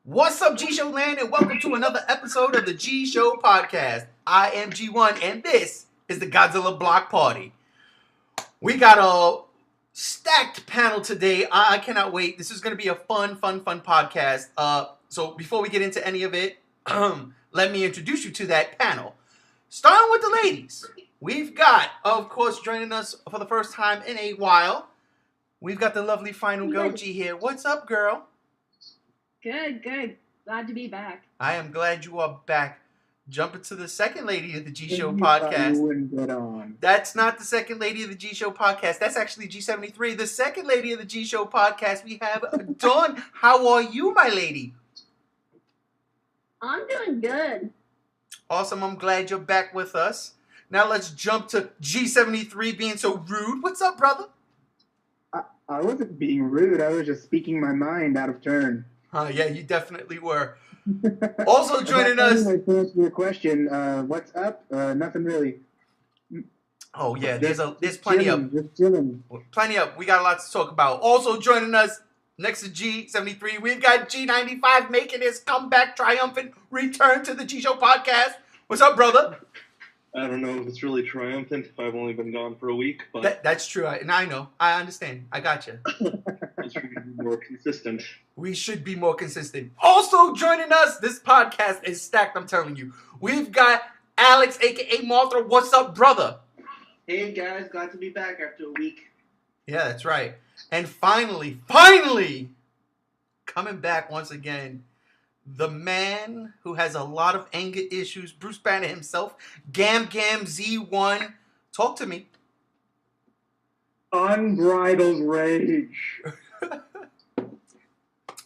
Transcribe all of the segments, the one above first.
What's up, G Show Land, and welcome to another episode of the G Show Podcast. I am G1, and this is the Godzilla Block Party. We got a stacked panel today. I cannot wait. This is going to be a fun podcast. So before we get into any of it, let me introduce you to that panel. Starting with the ladies, we've got, of course, joining us for the first time in a while, we've got the lovely Final Goji here. What's up, girl? Good. Glad to be back. I am glad you are back. Jumping to the second lady of the G Show You Podcast. wouldn't get on. That's not the second lady of the G Show Podcast. That's actually G73. The second lady of the G Show Podcast, we have Dawn. How are you, my lady? I'm doing good. Awesome. I'm glad you're back with us. Now let's jump to G73 being so rude. What's up, brother? I wasn't being rude. I was just speaking my mind out of turn. Yeah, you definitely were. Also joining us. To answer your question, what's up? Nothing really. Oh yeah, there's plenty up. Just chilling. Plenty up. We got a lot to talk about. Also joining us next to G73, we've got G95 making his comeback, triumphant return to the G Show Podcast. What's up, brother? I don't know if it's really triumphant if I've only been gone for a week, but That's true. I know. I understand. I got you. I should be more consistent. We should be more consistent. Also joining us, this podcast is stacked, I'm telling you. We've got Alex, a.k.a. Mothra. What's up, brother? Hey guys, glad to be back after a week. Yeah, that's right. And finally, coming back once again, the man who has a lot of anger issues, Bruce Banner himself, Gam Z1. Talk to me. Unbridled rage.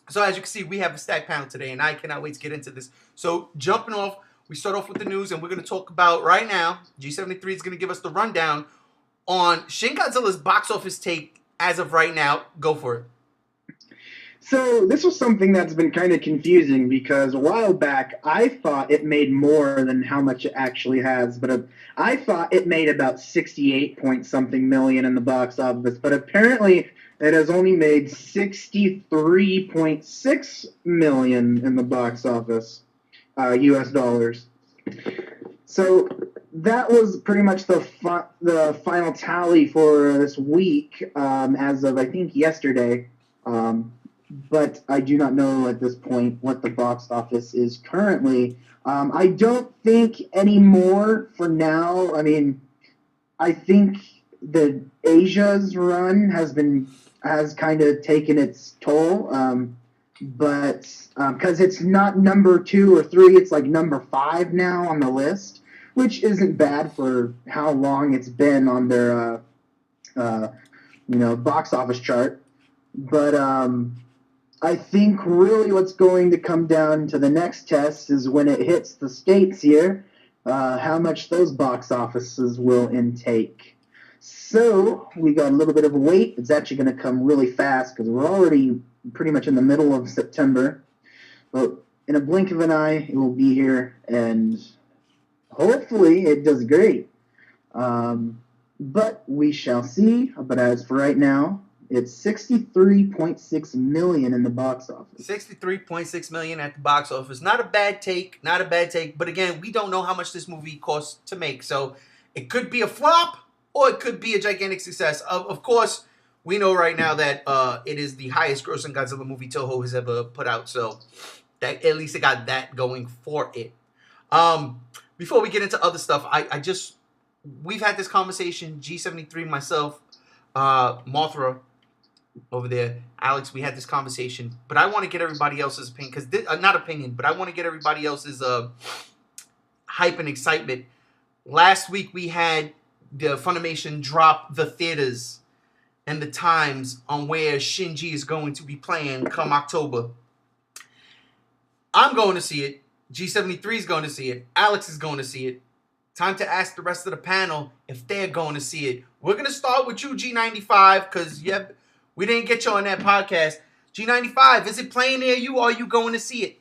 So as you can see, we have a stacked panel today, and I cannot wait to get into this. So jumping off, we start off with the news, and we're going to talk about right now, G73 is going to give us the rundown on Shin Godzilla's box office take as of right now. Go for it. So this was something that's been kind of confusing because a while back I thought it made more than how much it actually has, but I thought it made about 68 point something million in the box office, but apparently it has only made 63.6 million in the box office, US dollars. So that was pretty much the final tally for this week as of I think yesterday. But I do not know at this point what the box office is currently. I don't think anymore for now. I mean, I think the Asia's run has kind of taken its toll, but because it's not number 2 or 3, it's like number 5 now on the list, which isn't bad for how long it's been on their box office chart. But I think really what's going to come down to the next test is when it hits the States here, how much those box offices will intake. So we got a little bit of a wait. It's actually going to come really fast because we're already pretty much in the middle of September. But in a blink of an eye, it will be here, and hopefully it does great. But we shall see. But as for right now, it's 63.6 million in the box office. 63.6 million at the box office. Not a bad take. But again, we don't know how much this movie costs to make. So it could be a flop or it could be a gigantic success. Of course, we know right now that it is the highest grossing Godzilla movie Toho has ever put out. So that at least it got that going for it. Before we get into other stuff, we've had this conversation, G73, myself, Mothra, over there, Alex, we had this conversation, but I want to get everybody else's opinion, because but I want to get everybody else's hype and excitement. Last week we had the Funimation drop the theaters and the times on where Shinji is going to be playing come October. I'm going to see it. G73 is going to see it. Alex is going to see it. Time to ask the rest of the panel if they're going to see it. We're going to start with you, G95, because we didn't get you on that podcast. G95, is it playing near you, or are you going to see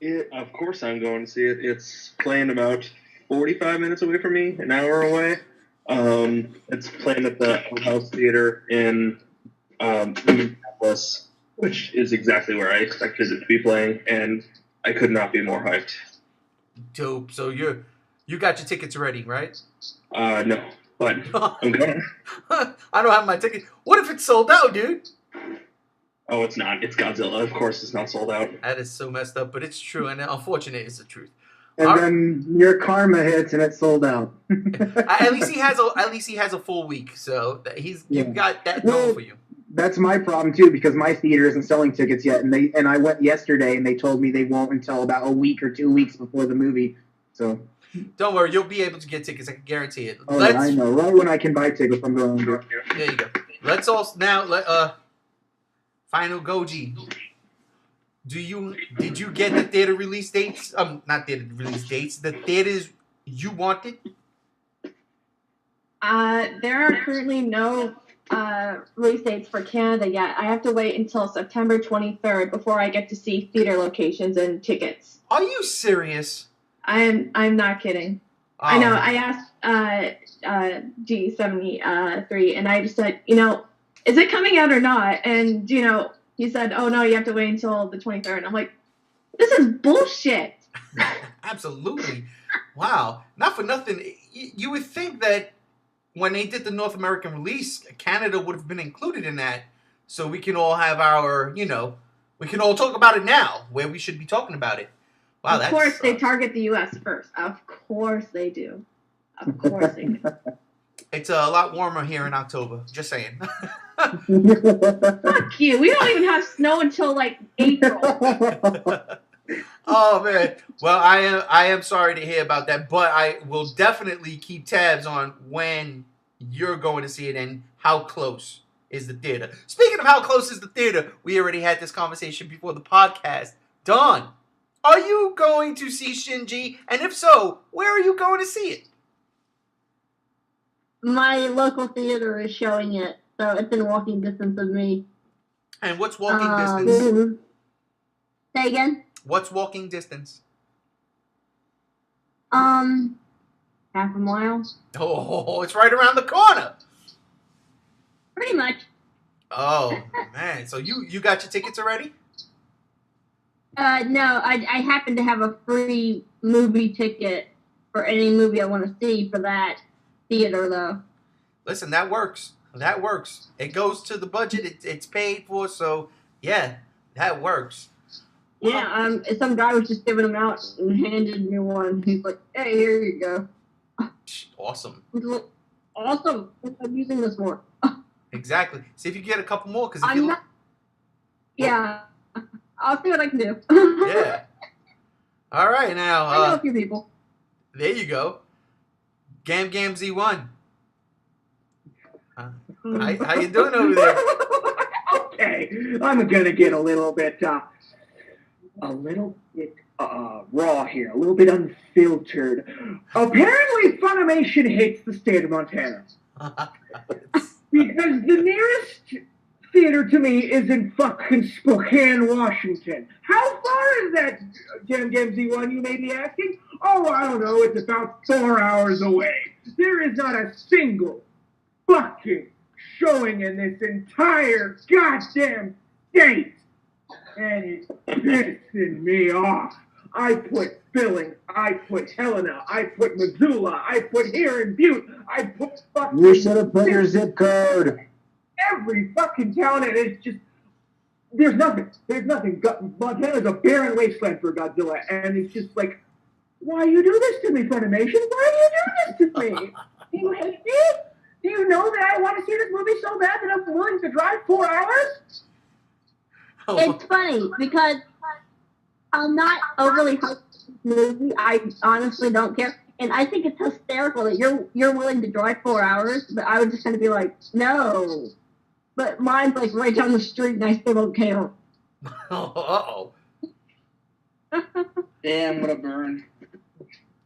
it? Of course I'm going to see it. It's playing about 45 minutes away from me, an hour away. It's playing at the House Theater in Minneapolis. which is exactly where I expected it to be playing, and I could not be more hyped. Dope. So you got your tickets already, right? No, but I'm going. I don't have my ticket. What if it's sold out, dude? Oh, it's not. It's Godzilla. Of course, it's not sold out. That is so messed up, but it's true, and unfortunately, it's the truth. And then your karma hits and it's sold out. At least he has a full week, so you've got that going for you. That's my problem too, because my theater isn't selling tickets yet, and I went yesterday, and they told me they won't until about a week or 2 weeks before the movie. So don't worry, you'll be able to get tickets. I can guarantee it. Oh, I know. Right when I can buy tickets, I'm going to. There you go. Let's also now final Goji. Did you get the theater release dates? Not theater release dates. The theaters you wanted. There are currently no release dates for Canada yet. I have to wait until September 23rd before I get to see theater locations and tickets. Are you serious? I'm not kidding. Oh. I know. I asked G73, and I just said, is it coming out or not? And he said, oh no, you have to wait until the 23rd. I'm like, this is bullshit. Absolutely. Wow. Not for nothing. You would think that when they did the North American release, Canada would have been included in that, so we can all have our, we can all talk about it now, where we should be talking about it. Wow, of course, they target the U.S. first. Of course they do. Of course they do. It's a lot warmer here in October. Just saying. Fuck you. We don't even have snow until like April. Oh man. Well, I am sorry to hear about that, but I will definitely keep tabs on when you're going to see it and how close is the theater. Speaking of how close is the theater, we already had this conversation before the podcast. Dawn, are you going to see Shinji? And if so, where are you going to see it? My local theater is showing it, so it's in walking distance of me. And what's walking distance? Say again? What's walking distance? Half a mile. Oh, it's right around the corner. Pretty much. Oh, man. So you got your tickets already? No, I happen to have a free movie ticket for any movie I want to see for that theater, though. Listen, that works. That works. It goes to the budget. It's paid for, so yeah, that works. Yeah, some guy was just giving them out and handed me one. He's like, hey, here you go. Awesome. Like, awesome. I'm using this more. Exactly. See if you get a couple more, because yeah, I'll see what I can do. Yeah. All right, now. I know a few people. There you go. Gam Z1. How you doing over there? Okay, I'm gonna get a little bit raw here, a little bit unfiltered. Apparently, Funimation hates the state of Montana because the nearest theater to me is in fucking Spokane, Washington. How far is that, Gam Z1? You may be asking. Oh, I don't know. It's about 4 hours away. There is not a single fucking showing in this entire goddamn state. And it's pissing me off. I put Billings, I put Helena, I put Missoula, I put here in Butte, I put fucking... You should have put your zip code. Every fucking town, and it's just... There's nothing. Montana's a barren wasteland for Godzilla, and it's just like, why you do this to me, Funimation? Why do you do this to me? Do you hate me? Do you know that I want to see this movie so bad that I'm willing to drive 4 hours? Oh. It's funny because I'm not overly hyped for this movie. I honestly don't care. And I think it's hysterical that you're willing to drive 4 hours, but I would just kind of be like, no. But mine's like right down the street and I still don't care. Uh-oh. Damn, I'm gonna burn.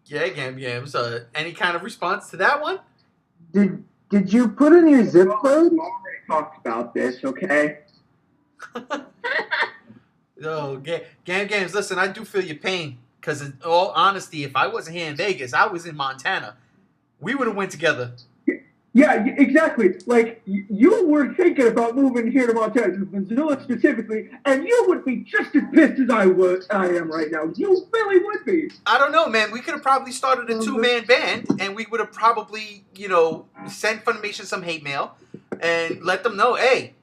Yeah, Gam. So, any kind of response to that one? Did you put in your zip code? We've already talked about this, okay? Oh, Gams, listen, I do feel your pain. Because in all honesty, if I wasn't here in Vegas, I was in Montana. We would have went together. Yeah, exactly. Like, you were thinking about moving here to Montana, to Missoula specifically, and you would be just as pissed as I am right now. You really would be. I don't know, man. We could have probably started a 2-man band, and we would have probably, sent Funimation some hate mail and let them know, hey,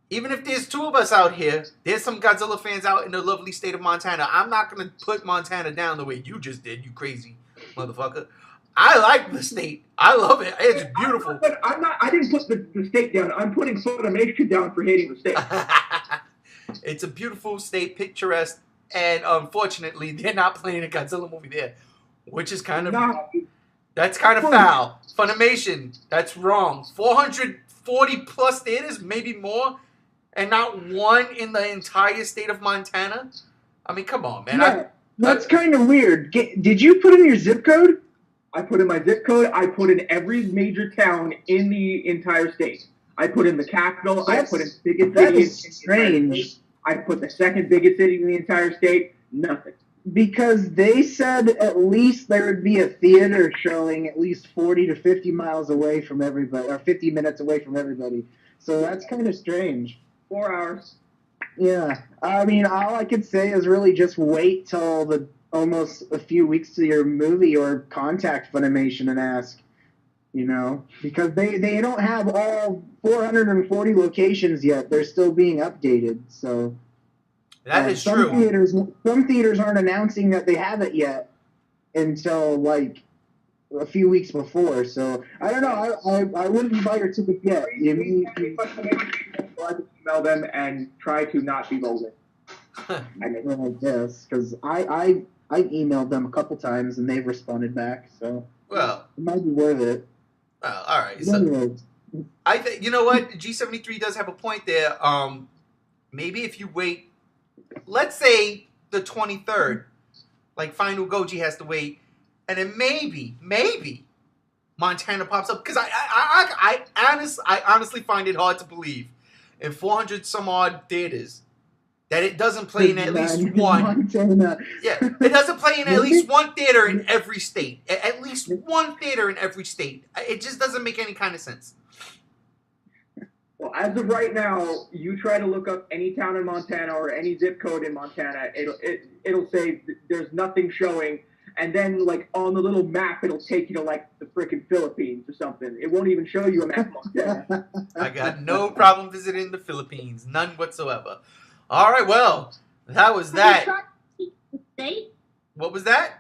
even if there's 2 of us out here, there's some Godzilla fans out in the lovely state of Montana. I'm not going to put Montana down the way you just did, you crazy motherfucker. I like the state. I love it. It's beautiful. But I didn't put the state down. I'm putting Funimation down for hating the state. It's a beautiful state, picturesque, and unfortunately, they're not playing a Godzilla movie there, which is kind of that's kind of foul. Funimation, that's wrong. 440 plus theaters, maybe more, and not one in the entire state of Montana. I mean, come on, man. Yeah, that's kind of weird. Did you put in your zip code? I put in my zip code. I put in every major town in the entire state. I put in the capital. I put in the biggest city. That is strange. I put the second biggest city in the entire state. Nothing. Because they said at least there would be a theater showing at least 40 to 50 miles away from everybody, or 50 minutes away from everybody. So that's kind of strange. 4 hours. Yeah. I mean, all I could say is really just wait till almost a few weeks to your movie or contact Funimation and ask, because they don't have all 440 locations yet. They're still being updated. So that is true. Some theaters aren't announcing that they have it yet until like a few weeks before. So I don't know. I wouldn't buy your ticket yet. You need to email them and try to not be bolded. I guess because I emailed them a couple times and they've responded back. So well, it might be worth it. Well, all right. So I think you know what G73 does have a point there. Maybe if you wait, let's say the 23rd, like Final Goji has to wait, and then maybe Montana pops up because I honestly find it hard to believe in 400 some odd theaters that it doesn't play in at least one. Montana. Yeah, it doesn't play in at least one theater in every state. At least one theater in every state. It just doesn't make any kind of sense. Well, as of right now, you try to look up any town in Montana or any zip code in Montana, it'll say there's nothing showing, and then like on the little map, it'll take you to like the frickin' Philippines or something. It won't even show you a map of Montana. I got no problem visiting the Philippines, none whatsoever. All right, well, that was that. Have you tried the state? What was that?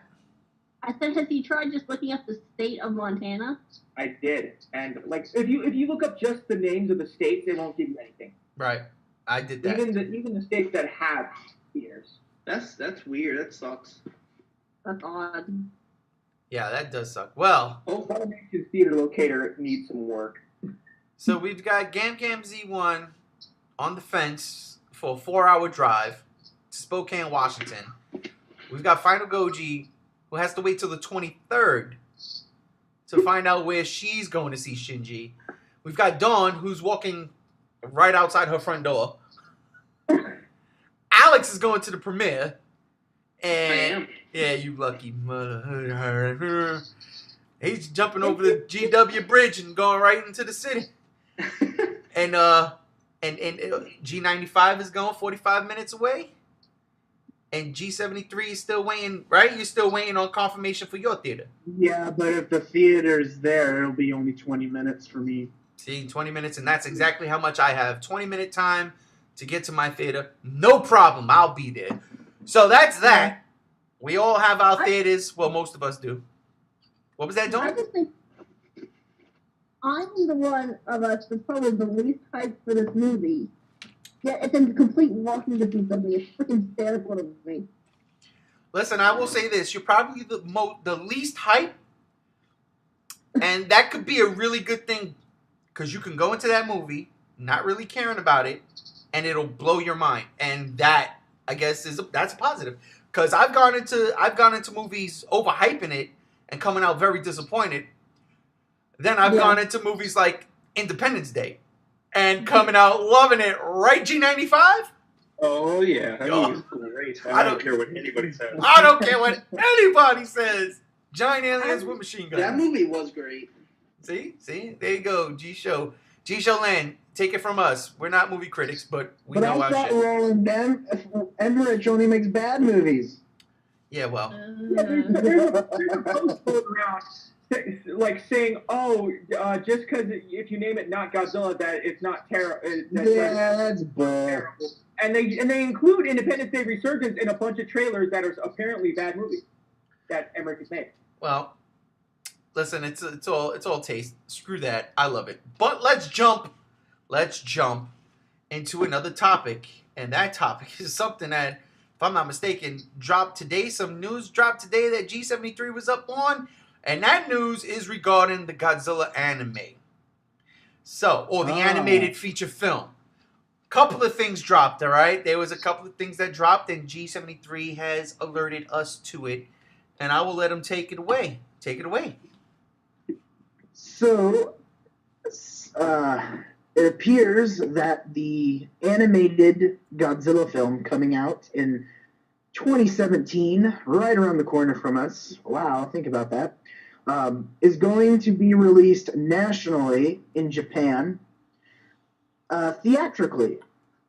I said, have you tried just looking up the state of Montana? I did, and like if you look up just the names of the states, they won't give you anything. Right, I did that. Even the states that have theaters. That's weird. That sucks. That's odd. Yeah, that does suck. Well, Funimation's theater locator needs some work. so we've got Gam Z1 on the fence for a 4-hour drive to Spokane, Washington. We've got Final Goji, who has to wait till the 23rd to find out where she's going to see Shinji. We've got Dawn, who's walking right outside her front door. Alex is going to the premiere. And yeah, you lucky mother. He's jumping over the GW bridge and going right into the city. And G95 is going 45 minutes away. And G73 is still waiting, right? You're still waiting on confirmation for your theater. Yeah, but if the theater's there, it'll be only 20 minutes for me. See, 20 minutes, and that's exactly how much I have. 20-minute time to get to my theater. No problem. I'll be there. So that's that. We all have our theaters. Well, most of us do. What was that, Dawn? I just think I'm the one of us that's probably the least hyped for this movie. Yeah, it's a complete walking to do something. It's freaking hysterical to me. Listen, I will say this. You're probably the least hype. And that could be a really good thing. Because you can go into that movie not really caring about it. And it'll blow your mind. And that, I guess, that's a positive. Because I've gone into movies overhyping it and coming out very disappointed. Then I've gone into movies like Independence Day and coming out loving it. Right, G95? Oh, yeah. That Yo, movie's great. I don't care what anybody says. I don't care what anybody says. Giant aliens with machine guns. That movie was great. See, there you go. G Show Land. Take it from us. We're not movie critics, but we But know I our thought shit. Roland Emmerich only makes bad movies. Yeah, well, Yeah, there's a post going around like saying, "Oh, just because if you name it not Godzilla, that it's not terrible." Yeah, that's bull. Terrible. And they include Independence Day Resurgence in a bunch of trailers that are apparently bad movies that Emmerich has made. well. Listen, it's all taste. Screw that. I love it. But let's jump into another topic, and that topic is something that, if I'm not mistaken, dropped today. Some news dropped today that G73 was up on, and that news is regarding the Godzilla anime. So, or the animated feature film. Couple of things dropped, all right? There was a couple of things that dropped, and G73 has alerted us to it, and I will let him take it away. Take it away. So, it appears that the animated Godzilla film coming out in 2017, right around the corner from us, wow, think about that, is going to be released nationally in Japan, theatrically.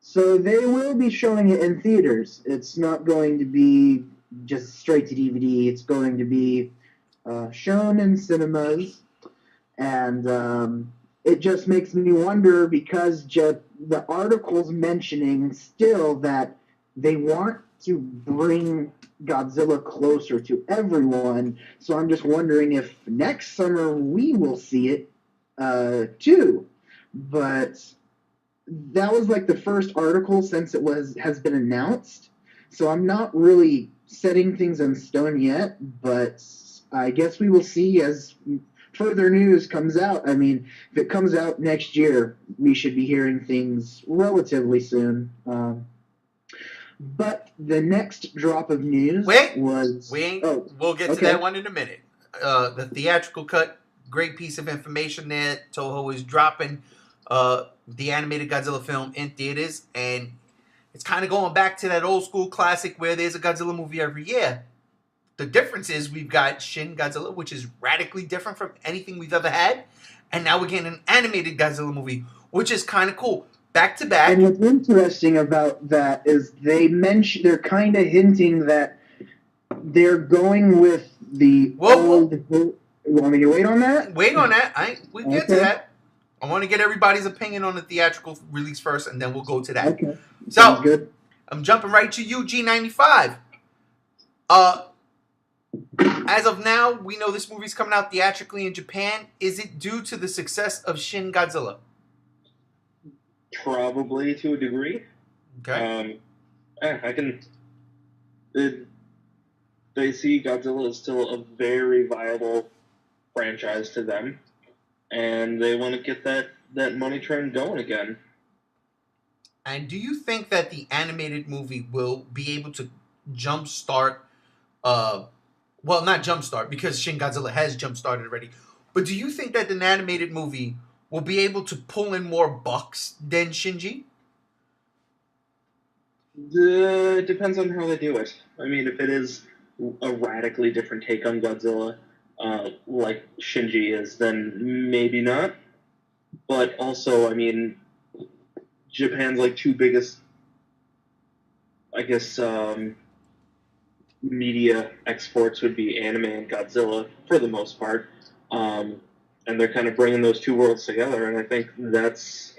So they will be showing it in theaters. It's not going to be just straight to DVD. It's going to be shown in cinemas. And it just makes me wonder, because the article's mentioning still that they want to bring Godzilla closer to everyone. So I'm just wondering if next summer we will see it too. But that was like the first article since has been announced. So I'm not really setting things in stone yet, but I guess we will see as further news comes out. I mean, if it comes out next year, we should be hearing things relatively soon. But the next drop of news was... We'll get to that one in a minute. The theatrical cut, great piece of information there. Toho is dropping the animated Godzilla film in theaters, and it's kind of going back to that old school classic where there's a Godzilla movie every year. The difference is we've got Shin Godzilla, which is radically different from anything we've ever had. And now we're getting an animated Godzilla movie, which is kind of cool. Back to back. And what's interesting about that is they're kind of hinting that they're going with the old... You want me to wait on that? Wait on that. We'll get to that. I want to get everybody's opinion on the theatrical release first, and then we'll go to that. Okay. So, sounds good. I'm jumping right to you, G95. As of now, we know this movie's coming out theatrically in Japan. Is it due to the success of Shin Godzilla? Probably to a degree. Okay. They see Godzilla as still a very viable franchise to them, and they want to get that money train going again. And do you think that the animated movie will be able to jumpstart... well, not jumpstart, because Shin Godzilla has jumpstarted already. But do you think that an animated movie will be able to pull in more bucks than Shinji? It depends on how they do it. I mean, if it is a radically different take on Godzilla, like Shinji is, then maybe not. But also, I mean, Japan's like two biggest, I guess, media exports would be anime and Godzilla for the most part. And they're kind of bringing those two worlds together, and I think that's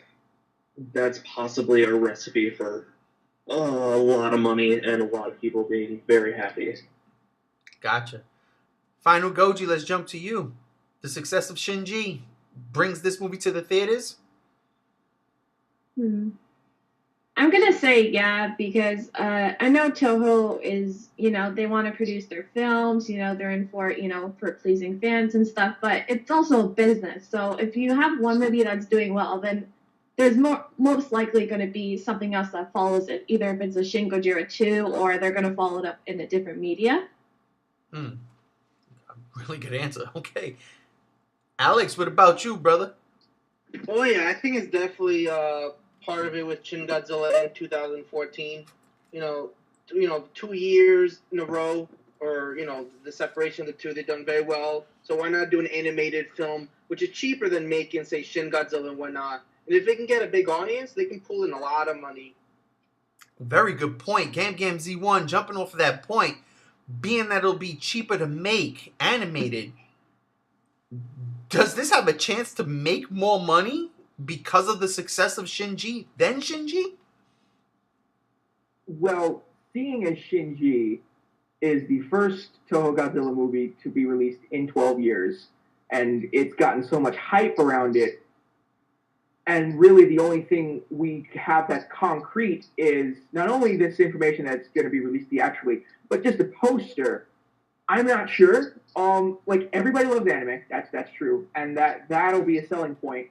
possibly a recipe for a lot of money and a lot of people being very happy. Gotcha. Final Goji, let's jump to you. The success of Shinji brings this movie to the theaters? I'm going to say yeah, because I know Toho is, they want to produce their films, they're in for, for pleasing fans and stuff, but it's also a business. So if you have one movie that's doing well, then there's most likely going to be something else that follows it, either if it's a Shin Godzilla 2 or they're going to follow it up in a different media. Really good answer. Okay. Alex, what about you, brother? Oh, yeah, I think it's definitely part of it with Shin Godzilla in 2014. 2 years in a row, or the separation of the two. They've done very well. So why not do an animated film, which is cheaper than making, say, Shin Godzilla and whatnot? And if they can get a big audience, they can pull in a lot of money. Very good point. Gam Gam Z1, jumping off of that point, being that it'll be cheaper to make animated, does this have a chance to make more money because of the success of Shinji than Shinji? Well, seeing as Shinji is the first Toho Godzilla movie to be released in 12 years, and it's gotten so much hype around it, and really the only thing we have that's concrete is not only this information that's going to be released theatrically, but just a poster. I'm not sure. Like, everybody loves anime. That's true, and that'll be a selling point.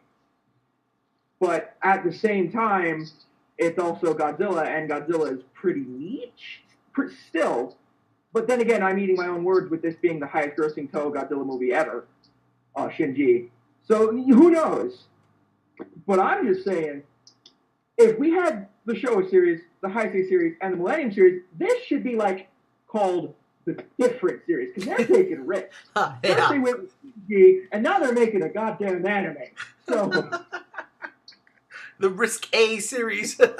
But at the same time, it's also Godzilla, and Godzilla is pretty niche still. But then again, I'm eating my own words with this being the highest-grossing Toho Godzilla movie ever, Shinji. So who knows? But I'm just saying, if we had the Showa series, the Heisei series, and the Millennium series, this should be called the different series, because they're taking risks. Yeah. First they went with Shinji, and now they're making a goddamn anime. So The Risque series. the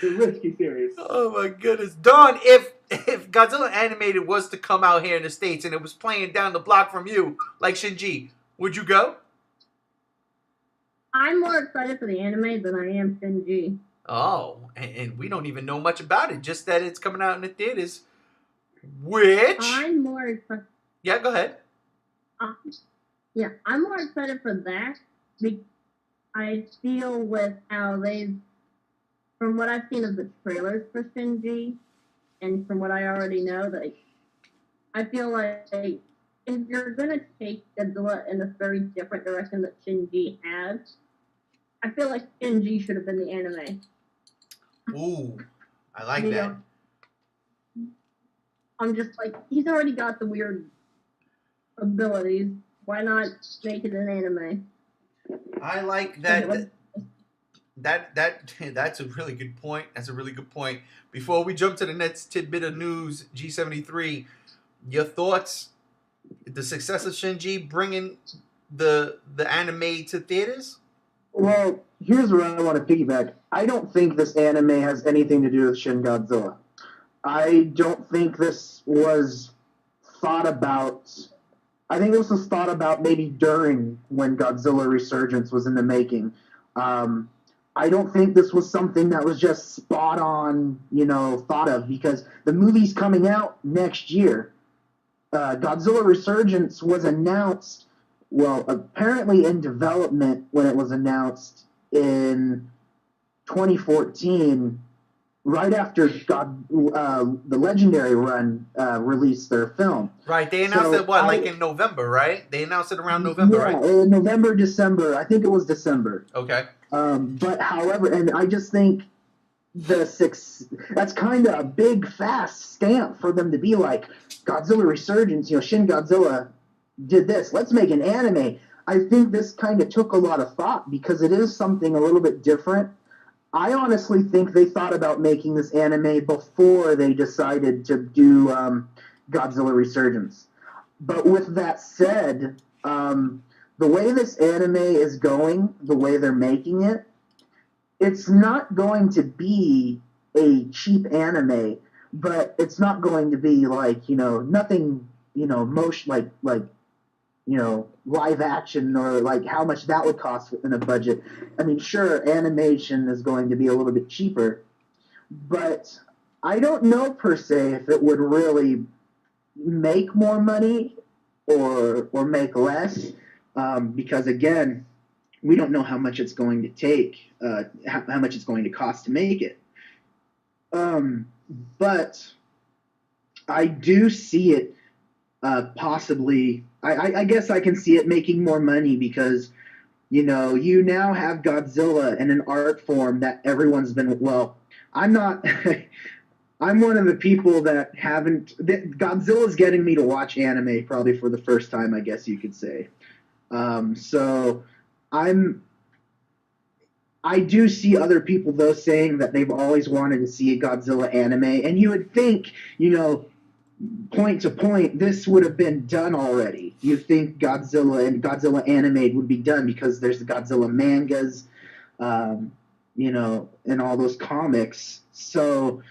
risky series. Oh my goodness. Dawn, if Godzilla Animated was to come out here in the States and it was playing down the block from you, like Shinji, would you go? I'm more excited for the anime than I am Shinji. Oh, and we don't even know much about it, just that it's coming out in the theaters. Which... I'm more excited. Yeah, go ahead. Yeah, I'm more excited for that. I feel with how from what I've seen of the trailers for Shinji, and from what I already know, that I feel like if you're gonna take Godzilla in a very different direction that Shinji has, I feel like Shinji should have been the anime. Ooh, I like that. I'm just like, he's already got the weird abilities. Why not make it an anime? I like that. That's a really good point. That's a really good point. Before we jump to the next tidbit of news, G73, your thoughts? The success of Shinji bringing the anime to theaters? Well, here's where I want to piggyback. I don't think this anime has anything to do with Shin Godzilla. I don't think this was thought about. I think this was thought about maybe during when Godzilla Resurgence was in the making. I don't think this was something that was just spot on, thought of, because the movie's coming out next year. Godzilla Resurgence was announced, well, apparently in development when it was announced in 2014, right after the Legendary Run released their film. Right, they announced it, in November, right? They announced it around November, right? November, December. I think it was December. Okay. But however, and I just think that's kind of a big, fast stamp for them to be like, Godzilla Resurgence, Shin Godzilla did this. Let's make an anime. I think this kind of took a lot of thought because it is something a little bit different. I honestly think they thought about making this anime before they decided to do Godzilla Resurgence. But with that said, the way this anime is going, the way they're making it, it's not going to be a cheap anime, but it's not going to be nothing, motion live action or how much that would cost within a budget. I mean, sure, animation is going to be a little bit cheaper, but I don't know per se if it would really make more money or make less, because again, we don't know how much it's going to take, how much it's going to cost to make it. But I do see it possibly. I guess I can see it making more money because, you now have Godzilla in an art form that everyone's been. Well, I'm not. I'm one of the people that haven't. Godzilla's getting me to watch anime probably for the first time, I guess you could say. So I do see other people, though, saying that they've always wanted to see a Godzilla anime. And you would think, point to point, this would have been done already. You think Godzilla and Godzilla Animated would be done because there's the Godzilla mangas, and all those comics. So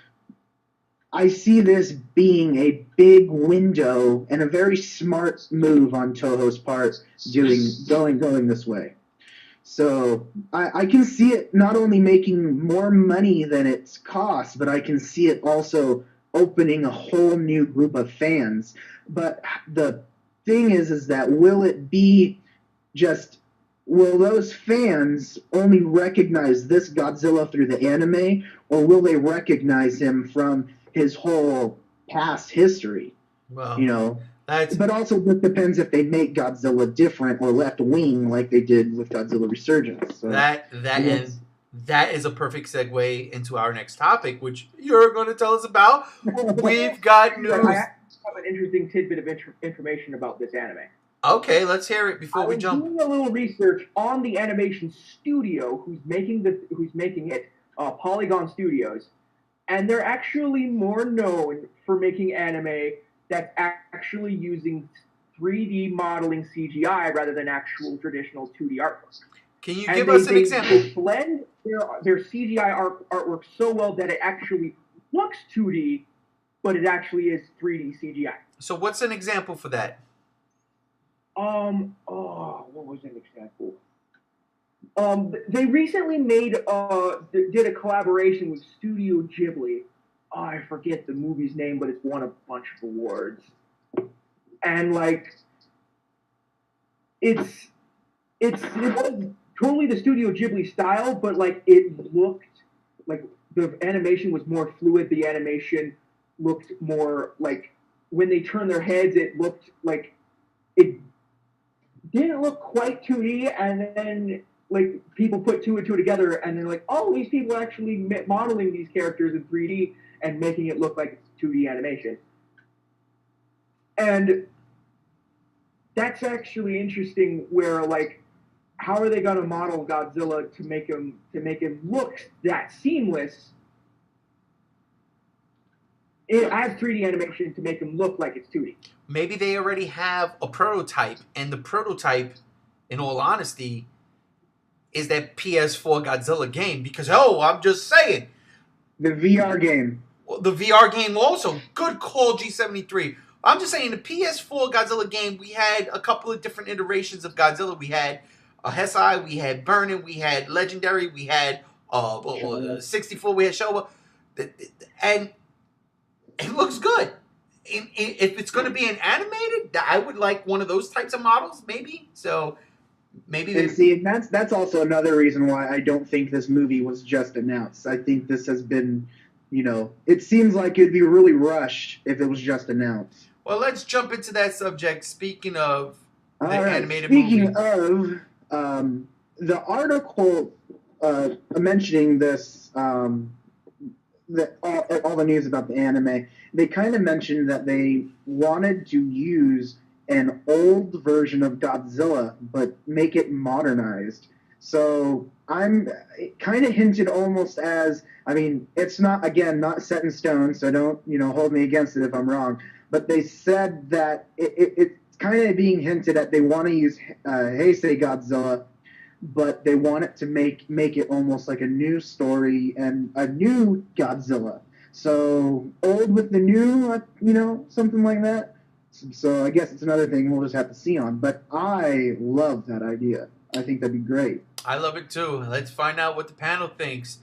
I see this being a big window and a very smart move on Toho's part, going this way. So I can see it not only making more money than its cost, but I can see it also opening a whole new group of fans. But the thing is that will those fans only recognize this Godzilla through the anime, or will they recognize him from his whole past history? Well, but also it depends if they make Godzilla different or left wing like they did with Godzilla Resurgence. So that is a perfect segue into our next topic, which you're going to tell us about. We've got news. I have an interesting tidbit of information about this anime. Okay, let's hear it before we jump. I was doing a little research on the animation studio who's making it, Polygon Studios, and they're actually more known for making anime that's actually using 3D modeling CGI rather than actual traditional 2D artwork. Can you give us an example? They blend their CGI artwork so well that it actually looks 2D, but it actually is 3D CGI. So what's an example for that? What was an example? They recently did a collaboration with Studio Ghibli. I forget the movie's name, but it's won a bunch of awards. And it was totally the Studio Ghibli style, but it looked like the animation was more fluid. The animation looked more like when they turned their heads, it looked like it didn't look quite 2D, and then people put two and two together, and they're like, oh, these people are actually modeling these characters in 3D and making it look like it's 2D animation. And that's actually interesting. Where how are they going to model Godzilla to make him look that seamless? It adds 3D animation to make him look like it's 2D. Maybe they already have a prototype, and the prototype, in all honesty, is that PS4 Godzilla game. Because, I'm just saying. The VR game. Well, the VR game also. Good call, G73. I'm just saying, the PS4 Godzilla game, we had a couple of different iterations of Godzilla. We had Heisei, we had Burnin, we had Legendary, we had 64, we had Showa. And it looks good. If it's going to be an animated, I would like one of those types of models, maybe. So maybe. And see, that's also another reason why I don't think this movie was just announced. I think this has been, it seems like it'd be really rushed if it was just announced. Well, let's jump into that subject. Speaking of the animated movie. Speaking of the article mentioning this, all the news about the anime, they kind of mentioned that they wanted to use an old version of Godzilla, but make it modernized. So I'm kind of hinted almost as, it's not set in stone, so don't, hold me against it if I'm wrong. But they said that it's kind of being hinted at they want to use Heisei Godzilla, but they want it to make it almost like a new story and a new Godzilla. So old with the new, something like that. So I guess it's another thing we'll just have to see on. But I love that idea. I think that'd be great. I love it too. Let's find out what the panel thinks.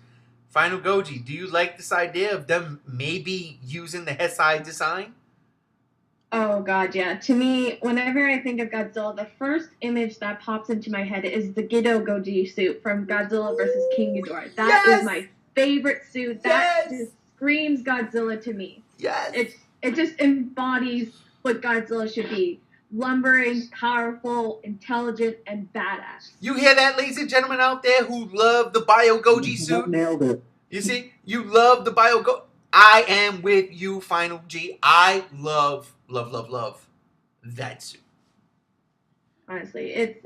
Final Goji, do you like this idea of them maybe using the Heisei design? Oh, God, yeah. To me, whenever I think of Godzilla, the first image that pops into my head is the Gedo Goji suit from Godzilla vs. King Ghidorah. That is my favorite suit. That just screams Godzilla to me. Yes. It just embodies what Godzilla should be. Lumbering, powerful, intelligent, and badass. You hear that, ladies and gentlemen out there who love the Bio Goji suit? Nailed it. You see? You love the Bio Goji. I am with you, Final G. I love that suit. Honestly, it's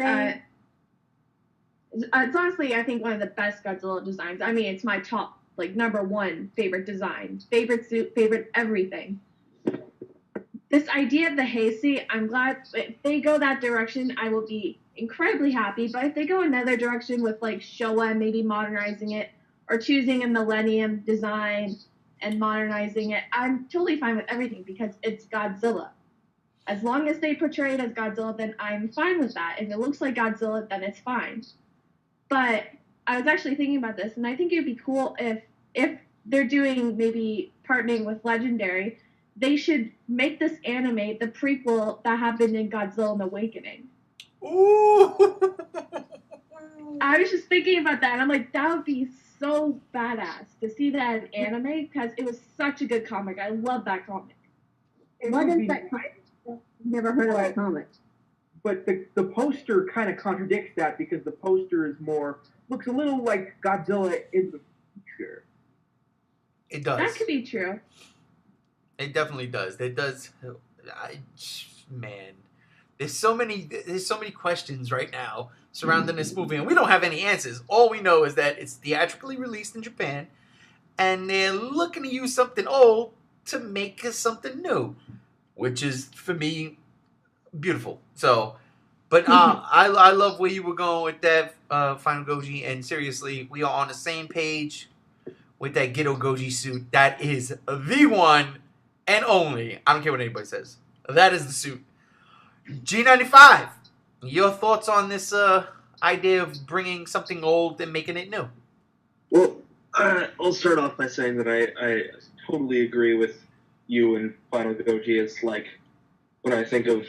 honestly, I think, one of the best Godzilla designs. It's my top, number one favorite design. Favorite suit, favorite everything. this idea of the Heisei, I'm glad if they go that direction, I will be incredibly happy. But if they go another direction with like Showa, maybe modernizing it or choosing a Millennium design and modernizing it, I'm totally fine with everything because it's Godzilla. As long as they portray it as Godzilla, then I'm fine with that. If it looks like Godzilla, then it's fine. But I was actually thinking about this, and I think it'd be cool if they're doing maybe partnering with Legendary, they should make this anime the prequel that happened in Godzilla and Awakening. Ooh. I was just thinking about that, and I'm like, that would be so badass to see that in anime because it was such a good comic. I love that comic. What is that comic? Never heard of that comic. But the poster kind of contradicts that because the poster is looks a little like Godzilla in the future. It does. That could be true. It definitely does. It does. Man, there's so many questions right now surrounding this movie, and we don't have any answers. All we know is that it's theatrically released in Japan, and they're looking to use something old to make something new, which is, for me, beautiful. So, but I love where you were going with that, Final Goji, and seriously, we are on the same page with that Gedo Goji suit. That is the one and only. I don't care what anybody says. That is the suit. G95, your thoughts on this idea of bringing something old and making it new? Well, I'll start off by saying that I totally agree with you and Final Goji. It's like, when I think of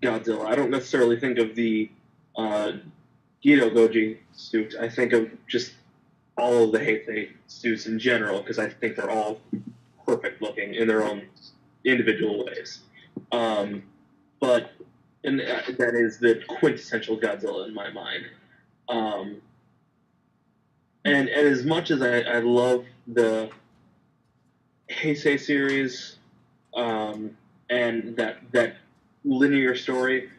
Godzilla, I don't necessarily think of the Gedo Goji suit. I think of just all of the Heisei suits in general, because I think they're all perfect looking in their own individual ways. But that is the quintessential Godzilla in my mind. And as much as I love the Heisei series and that linear story,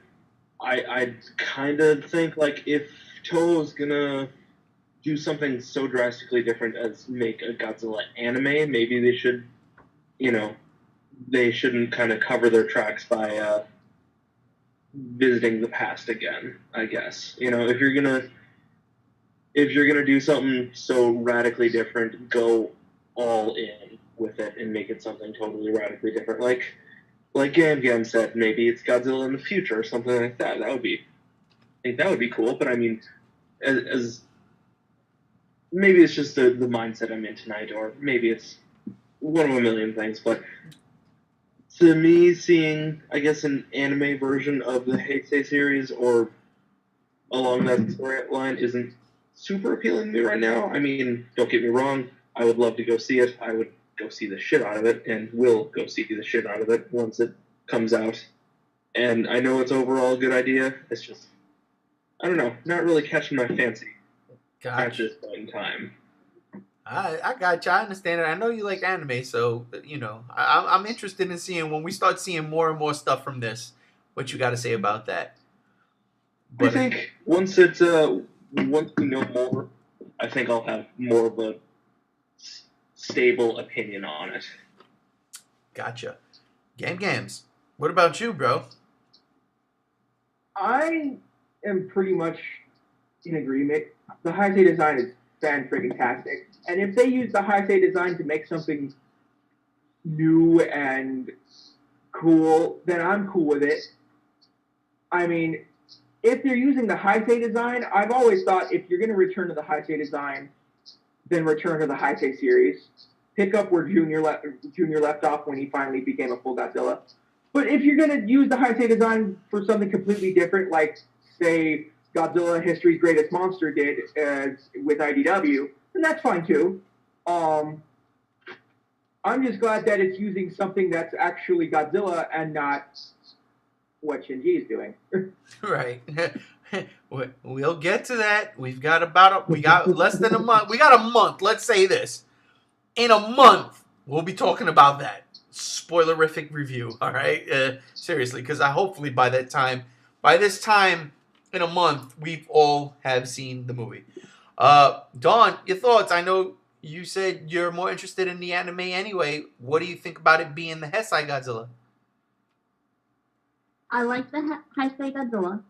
I kind of think, like, if Toho's gonna do something so drastically different as make a Godzilla anime, maybe they should, they shouldn't kind of cover their tracks by visiting the past again, I guess. If you're gonna do something so radically different, go all in with it and make it something totally radically different. Like Gam Gam said, maybe it's Godzilla in the future or something like that. I think that would be cool. But I mean, as maybe it's just the mindset I'm in tonight, or maybe it's one of a million things. But to me, seeing, I guess, an anime version of the Heisei series or along that storyline isn't super appealing to me right now. I mean, don't get me wrong, I would love to go see it. I would go see the shit out of it, and will go see the shit out of it once it comes out. And I know it's overall a good idea. It's just, I don't know, not really catching my fancy at this point in time. I got you. I understand it. I know you like anime, so I'm interested in seeing, when we start seeing more and more stuff from this, what you got to say about that. But I think once we know more, I think I'll have more of a stable opinion on it. Gotcha. Gams, what about you, bro? I am pretty much in agreement. The Heisei design is fan-friggin-tastic. And if they use the Heisei design to make something new and cool, then I'm cool with it. I mean, if they're using the Heisei design, I've always thought if you're going to return to the Heisei design, then return to the Heisei series. Pick up where Junior left off when he finally became a full Godzilla. But if you're going to use the Heisei design for something completely different, like, say, Godzilla History's Greatest Monster did with IDW, then that's fine too. I'm just glad that it's using something that's actually Godzilla and not what Shinji is doing. Right. We'll get to that. We got less than a month. We got a month. Let's say this. In a month, we'll be talking about that spoilerific review. All right. Seriously, because hopefully by this time in a month, we've all have seen the movie. Dawn, your thoughts? I know you said you're more interested in the anime anyway. What do you think about it being the Heisei Godzilla? I like the Heisei Godzilla,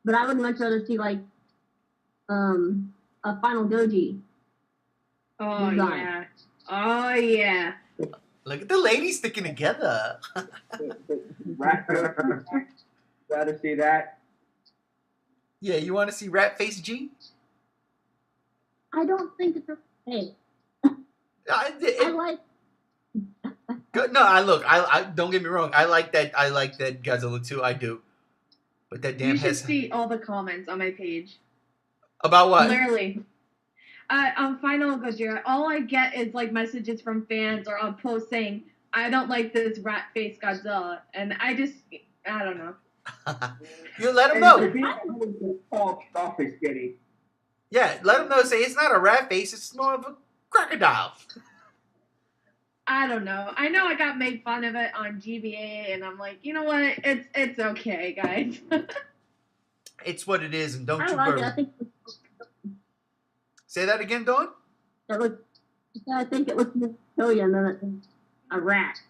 but I would much rather see like a Final Goji. Oh Design. yeah. Oh yeah. Look at the ladies sticking together. Rat. Rather see that. Yeah, you want to see Rat Face G? I don't think it's okay. I like. Good. No, I don't get me wrong. I like that Godzilla too. I do. But that damn You should Hess. see all the comments on my page. About what? Literally. On Final Godzilla, all I get is like messages from fans or on posts saying, I don't like this rat face Godzilla. And I don't know. You let them know. Off is skinny. Yeah, let them know. Say it's not a rat face. It's more of a crocodile. I don't know. I know I got made fun of it on GBA, and I'm like, you know what? It's okay, guys. It's what it is, and don't I you like worry. it. I think. Say that again, Dawn? I think it looks more reptilian than a rat.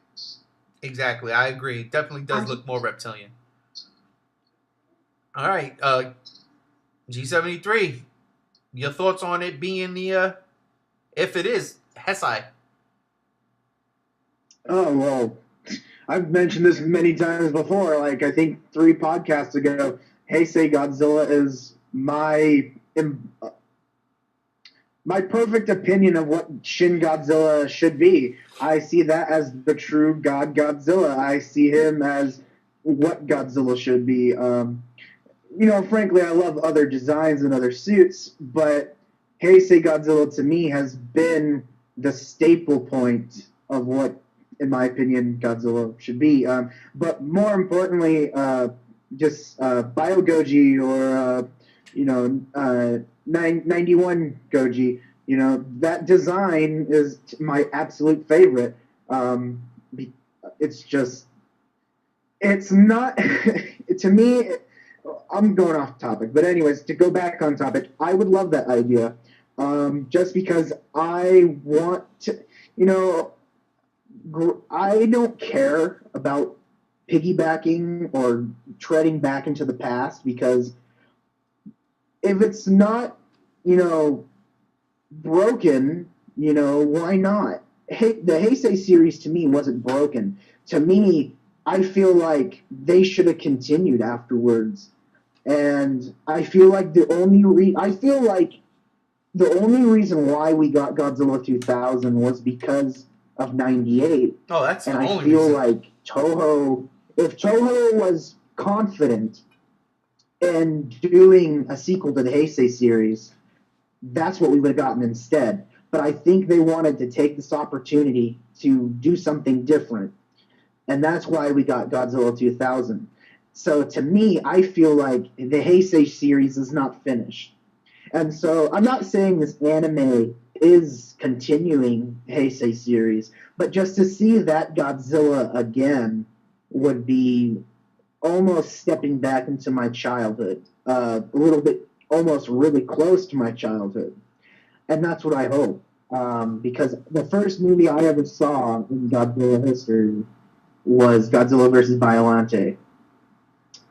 Exactly, I agree. It definitely does look more reptilian. All right, G73. Your thoughts on it being the, if it is, Hesai? Oh, well, I've mentioned this many times before. Like, I think 3 podcasts ago, Heisei Godzilla is my perfect opinion of what Shin Godzilla should be. I see that as the true God Godzilla. I see him as what Godzilla should be. Frankly, I love other designs and other suits, but Heisei Godzilla to me has been the staple point of what, in my opinion, Godzilla should be. But more importantly, just Bio Goji or 91 Goji. That design is my absolute favorite. It's not to me. I'm going off topic, but anyways, to go back on topic, I would love that idea, just because I want to, I don't care about piggybacking or treading back into the past, because if it's not, broken, why not? The Heisei series to me wasn't broken. To me, I feel like they should have continued afterwards. And I feel like the only reason why we got Godzilla 2000 was because of 98. Oh, that's the and only I feel reason. like if Toho was confident in doing a sequel to the Heisei series, that's what we would have gotten instead. But I think they wanted to take this opportunity to do something different. And that's why we got Godzilla 2000. So to me, I feel like the Heisei series is not finished. And so I'm not saying this anime is continuing Heisei series, but just to see that Godzilla again would be almost stepping back into my childhood, a little bit, almost really close to my childhood. And that's what I hope, because the first movie I ever saw in Godzilla history was Godzilla vs. Biollante.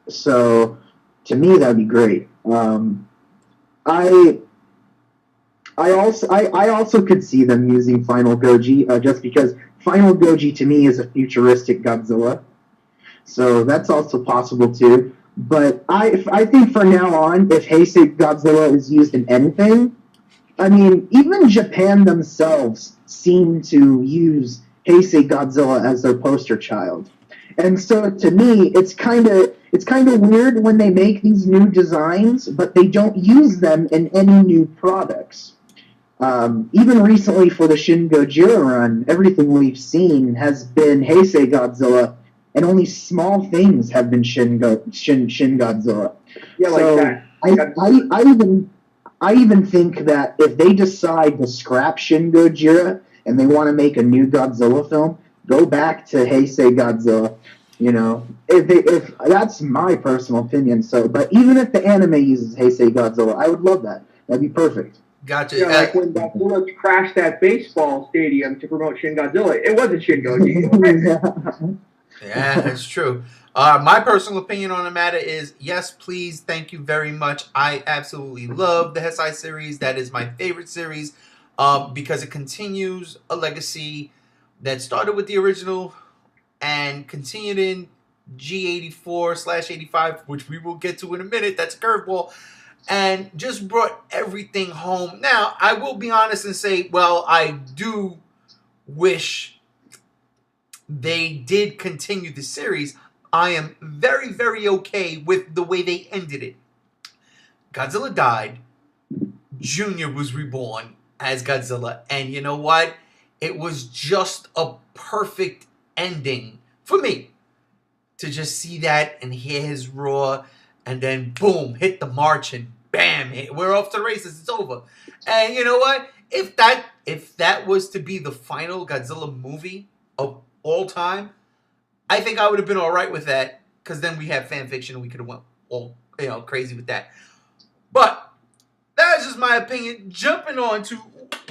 So, to me, that would be great. I also could see them using Final Goji, just because Final Goji to me is a futuristic Godzilla. So that's also possible too. But I think for now on, if Heisei Godzilla is used in anything, I mean, even Japan themselves seem to use Heisei Godzilla as their poster child. And so to me, it's kind of weird when they make these new designs, but they don't use them in any new products. Even recently for the Shin Godzilla run, everything we've seen has been Heisei Godzilla, and only small things have been Shin Godzilla. Yeah, so like that. I even think that if they decide to scrap Shin Godzilla and they want to make a new Godzilla film, go back to Heisei Godzilla. If that's my personal opinion. So, but even if the anime uses Heisei Godzilla, I would love that. That'd be perfect. Gotcha. Yeah, like when Godzilla crashed that baseball stadium to promote Shin Godzilla, it wasn't Shin Godzilla. Yeah, that's true. My personal opinion on the matter is yes, please, thank you very much. I absolutely love the Hesai series. That is my favorite series because it continues a legacy that started with the original and continued in G84/85, which we will get to in a minute. That's a curveball. And just brought everything home. Now, I will be honest and say, well, I do wish they did continue the series. I am very, very okay with the way they ended it. Godzilla died. Junior was reborn as Godzilla. And you know what? It was just a perfect ending for me to just see that and hear his roar and then boom, hit the march and bam, we're off to the races. It's over. And you know what? If that was to be the final Godzilla movie of all time, I think I would have been all right with that because then we have fan fiction and we could have went all crazy with that. But that's just my opinion. Jumping on to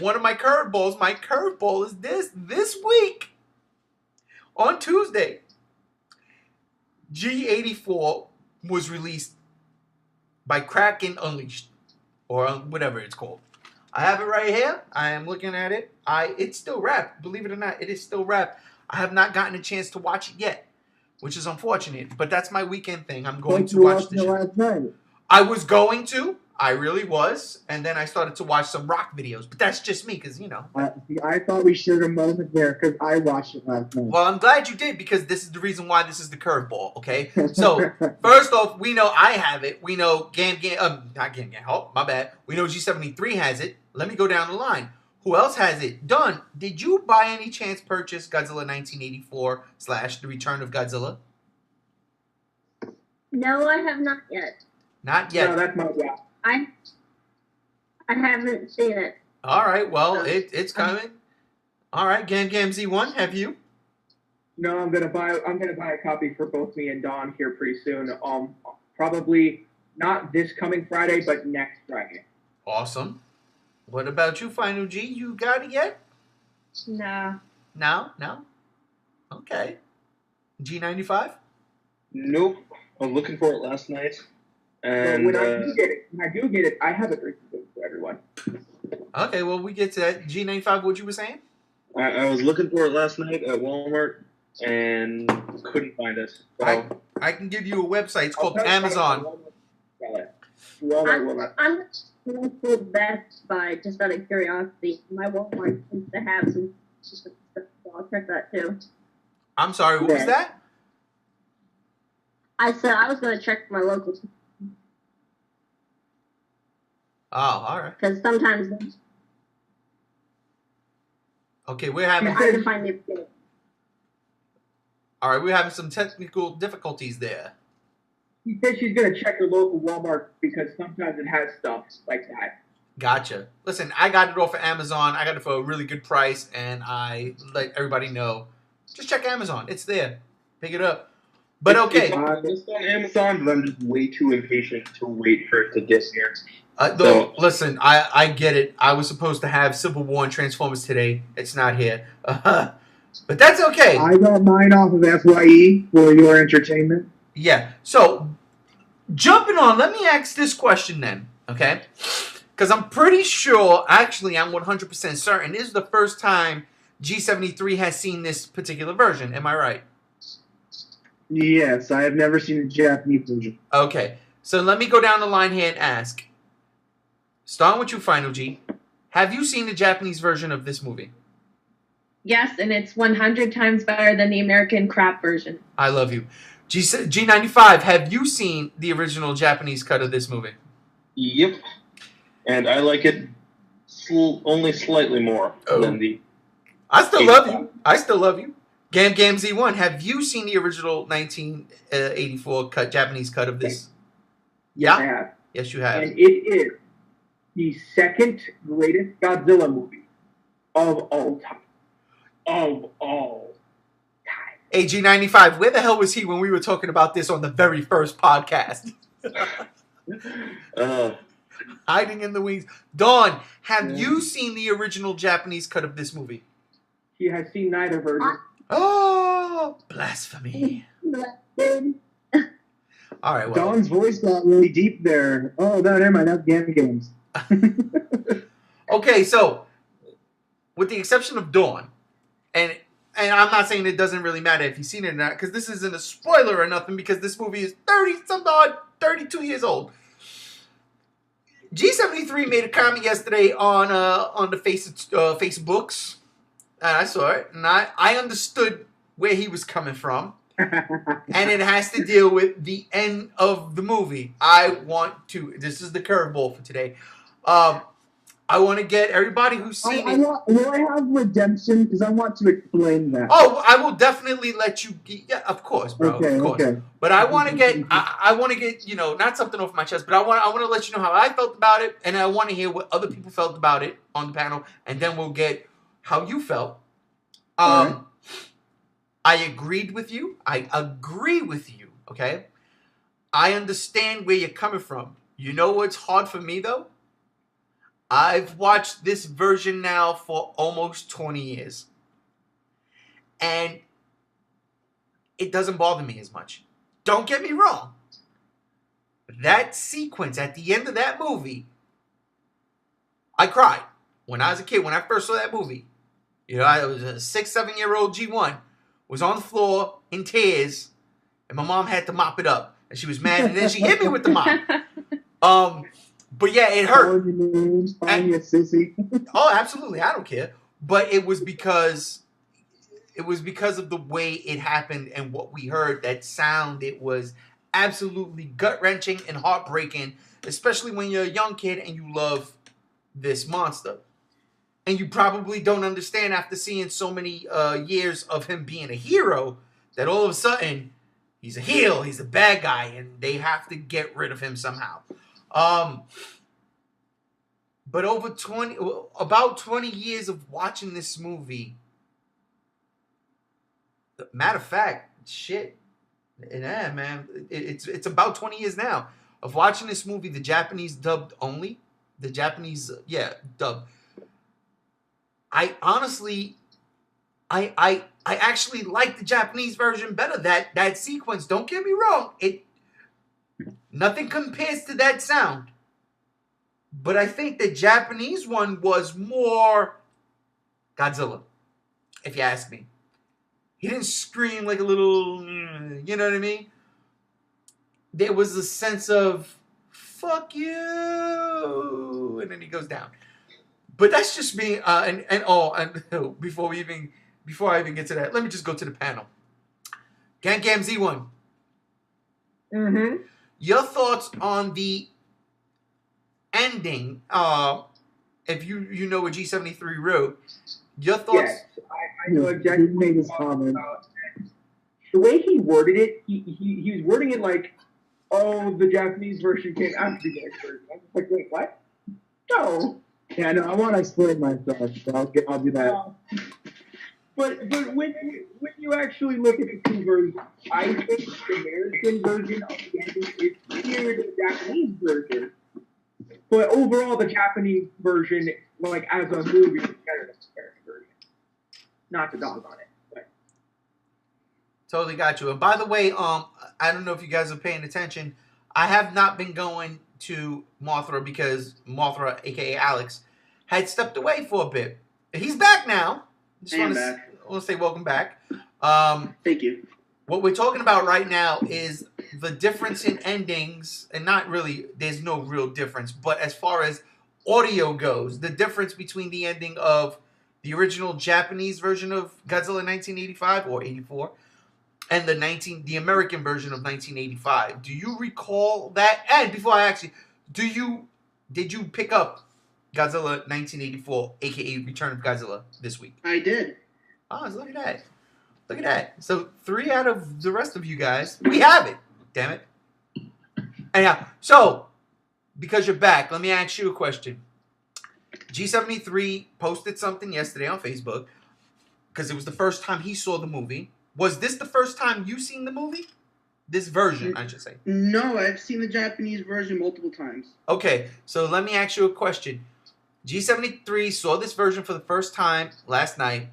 one of my curveballs. My curveball is this week on Tuesday. G84 was released by Kraken Unleashed, or whatever it's called. I have it right here. I am looking at it. It's still wrapped. Believe it or not, it is still wrapped. I have not gotten a chance to watch it yet, which is unfortunate. But that's my weekend thing. I'm going to watch the show. Last night. I was going to. I really was. And then I started to watch some rock videos. But that's just me because, I thought we shared a moment there because I watched it last night. Well, I'm glad you did because this is the reason why this is the curveball, okay? So, first off, we know I have it. We know not Gam Gam. Oh, my bad. We know G73 has it. Let me go down the line. Who else has it? Dawn, did you by any chance purchase Godzilla 1984 / The Return of Godzilla? No, I have not yet. Not yet. No, that's my job. I haven't seen it. All right, well, it's coming. All right, Gam Gam Z1, have you? No, I'm gonna buy a copy for both me and Dawn here pretty soon. Probably not this coming Friday, but next Friday. Awesome. What about you, Final G? You got it yet? No. No? Okay. G95? Nope. I was looking for it last night. And when I do get it, I have a drinking game for everyone. Okay, well, we get to that. G95, what you were saying? I was looking for it last night at Walmart and couldn't find it. So I can give you a website. It's called Amazon. I'm going to Best Buy just out of curiosity. My Walmart seems to have some stuff, so I'll check that too. I'm sorry, what was that? I said I was going to check my local. Oh, all right. Because sometimes Okay, we're having. I can find the. All right, we're having some technical difficulties there. She said she's gonna check her local Walmart because sometimes it has stuff like that. Gotcha. Listen, I got it off of Amazon. I got it for a really good price, and I let everybody know. Just check Amazon. It's there. Pick it up. But okay. It's on Amazon, but I'm just way too impatient to wait for it to get here. Listen, I get it. I was supposed to have Civil War and Transformers today. It's not here. But that's okay. I got mine off of FYE for your entertainment. Yeah. So, jumping on, let me ask this question then, okay? Because I'm pretty sure, actually, I'm 100% certain, this is the first time G73 has seen this particular version. Am I right? Yes, I have never seen the Japanese version. Okay. So, let me go down the line here and ask. Starting with you, Final G. Have you seen the Japanese version of this movie? Yes, and it's 100 times better than the American crap version. I love you. G95, have you seen the original Japanese cut of this movie? Yep. And I like it only slightly more than the... I still love you. I still love you. Gam Gam Z1, have you seen the original 1984 Japanese cut of this? Yes, I have. Yes, you have. And it is the second greatest Godzilla movie of all time. Of all time. AG95, where the hell was he when we were talking about this on the very first podcast? Hiding in the wings. Dawn, have you seen the original Japanese cut of this movie? She has seen neither version. Oh! Blasphemy. Dude. All right, well. Dawn's voice got really deep there. Oh, no, never mind. That's games. Okay, so with the exception of Dawn, and I'm not saying it doesn't really matter if you've seen it or not, because this isn't a spoiler or nothing, because this movie is 32 years old. G73 made a comment yesterday on the Facebooks, and I saw it, and I understood where he was coming from. And it has to deal with the end of the movie. This is the curveball for today. I want to get everybody who's seen it. Will I have redemption? Because I want to explain that. Oh, I will definitely let you. Yeah, of course, bro. Okay, of course. okay. But I want to get. I want to get. Not something off my chest, but I want to let you know how I felt about it, and I want to hear what other people felt about it on the panel, and then we'll get how you felt. Right. I agreed with you. I agree with you. Okay. I understand where you're coming from. You know what's hard for me though? I've watched this version now for almost 20 years. And it doesn't bother me as much. Don't get me wrong. That sequence at the end of that movie, I cried. When I was a kid, when I first saw that movie, I was a 6-7-year-old G1, was on the floor in tears, and my mom had to mop it up. And she was mad, and then she hit me with the mop. But yeah, it hurt. Calling you a sissy. Oh, absolutely. I don't care. But it was because of the way it happened and what we heard, that sound. It was absolutely gut-wrenching and heartbreaking, especially when you're a young kid and you love this monster. And you probably don't understand after seeing so many years of him being a hero that all of a sudden he's a heel, he's a bad guy, and they have to get rid of him somehow. But about 20 years of watching this movie, matter of fact, yeah, man, it's about 20 years now of watching this movie, the Japanese dubbed only, dubbed. I honestly, I actually like the Japanese version better. That sequence, don't get me wrong, nothing compares to that sound. But I think the Japanese one was more Godzilla, if you ask me. He didn't scream like a little, you know what I mean? There was a sense of, fuck you, and then he goes down. But that's just me, before I even get to that, let me just go to the panel. Gang Gam Z1. Mm-hmm. Your thoughts on the ending, if you know what G73 wrote, your thoughts? Yes, I know exactly what he's talking about. The way he worded it, he was wording it like, oh, the Japanese version came after the English version. I was like, wait, what? No. Yeah, no, I want to explain myself, so I'll do that. But when you actually look at the two versions, I think the American version of the ending is near the Japanese version. But overall, the Japanese version, like as a movie, is better than the American version. Not to dog on it, but Totally got you. And by the way, I don't know if you guys are paying attention. I have not been going to Mothra because Mothra, aka Alex, had stepped away for a bit. He's back now. I am back. I want to say welcome back. Thank you. What we're talking about right now is the difference in endings, and not really, there's no real difference, but as far as audio goes, the difference between the ending of the original Japanese version of Godzilla 1985 or 84 and the American version of 1985. Do you recall that? And before I ask you, did you pick up Godzilla 1984, aka Return of Godzilla, this week? I did. Oh, look at that. Look at that. So 3 out of the rest of you guys, we have it. Damn it. Anyhow, so because you're back, let me ask you a question. G73 posted something yesterday on Facebook because it was the first time he saw the movie. Was this the first time you seen the movie? This version, I should say. No, I've seen the Japanese version multiple times. Okay, so let me ask you a question. G73 saw this version for the first time last night.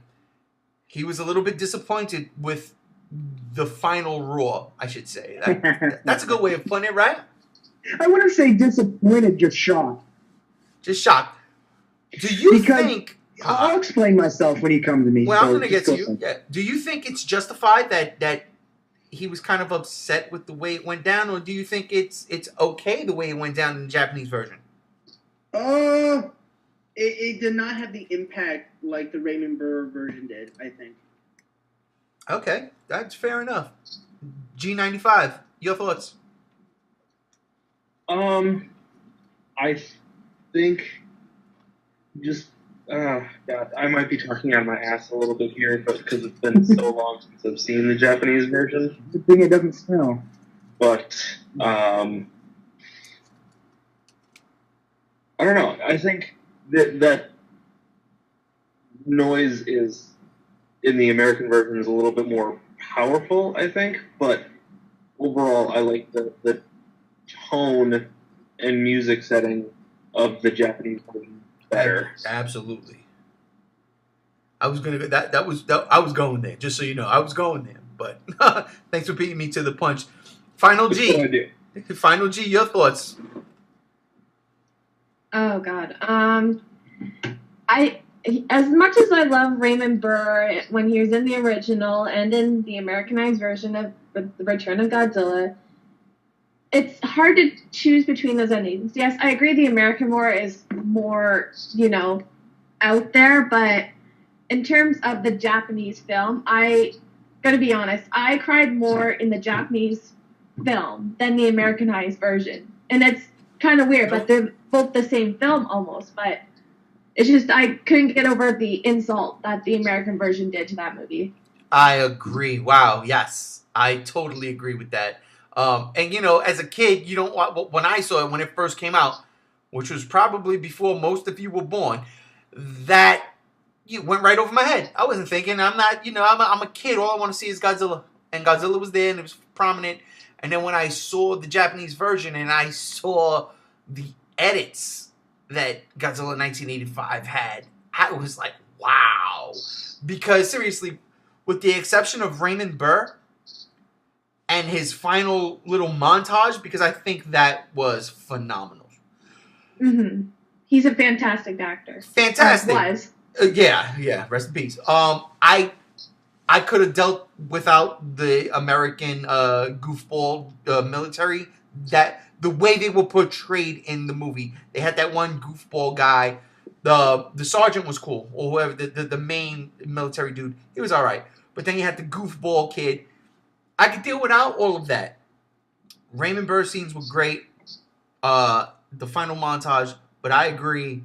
He was a little bit disappointed with the final Raw, I should say. That's a good way of putting it, right? I wouldn't say disappointed, just shocked. Just shocked. Do you think... I'll explain myself when you come to me. Well, so I'm going to get to go you. Yeah. Do you think it's justified that he was kind of upset with the way it went down, or do you think it's okay the way it went down in the Japanese version? It did not have the impact like the Raymond Burr version did, I think. Okay, that's fair enough. G95, your thoughts? I think just God, I might be talking out of my ass a little bit here, but because it's been so long since I've seen the Japanese version. Good thing it doesn't smell. But I don't know. I think that noise is in the American version is a little bit more powerful, I think, but overall I like the tone and music setting of the Japanese version better. Absolutely. I was gonna I was going there, just so you know. I was going there, but thanks for beating me to the punch. Final G. Final G, your thoughts? Oh God. As much as I love Raymond Burr when he was in the original and in the Americanized version of The Return of Godzilla, it's hard to choose between those endings. Yes, I agree the American war is more, out there, but in terms of the Japanese film, I gotta be honest, I cried more in the Japanese film than the Americanized version. And it's kind of weird, but they're both the same film almost, but it's just I couldn't get over the insult that the American version did to that movie. I agree. Wow, yes. I totally agree with that. And as a kid, when I saw it when it first came out, which was probably before most of you were born, that went right over my head. I wasn't thinking. I'm not. I'm a kid. All I want to see is Godzilla, and Godzilla was there and it was prominent. And then when I saw the Japanese version and I saw the edits that Godzilla 1985 had, I was like, wow. Because seriously, with the exception of Raymond Burr and his final little montage, because I think that was phenomenal. Mm-hmm. He's a fantastic actor. Fantastic. Was. Yeah. Rest in peace. I could have dealt without the American goofball military. That the way they were portrayed in the movie, they had that one goofball guy. The sergeant was cool, or whoever the main military dude. He was all right, but then you had the goofball kid. I could deal without all of that. Raymond Burr scenes were great. The final montage, but I agree.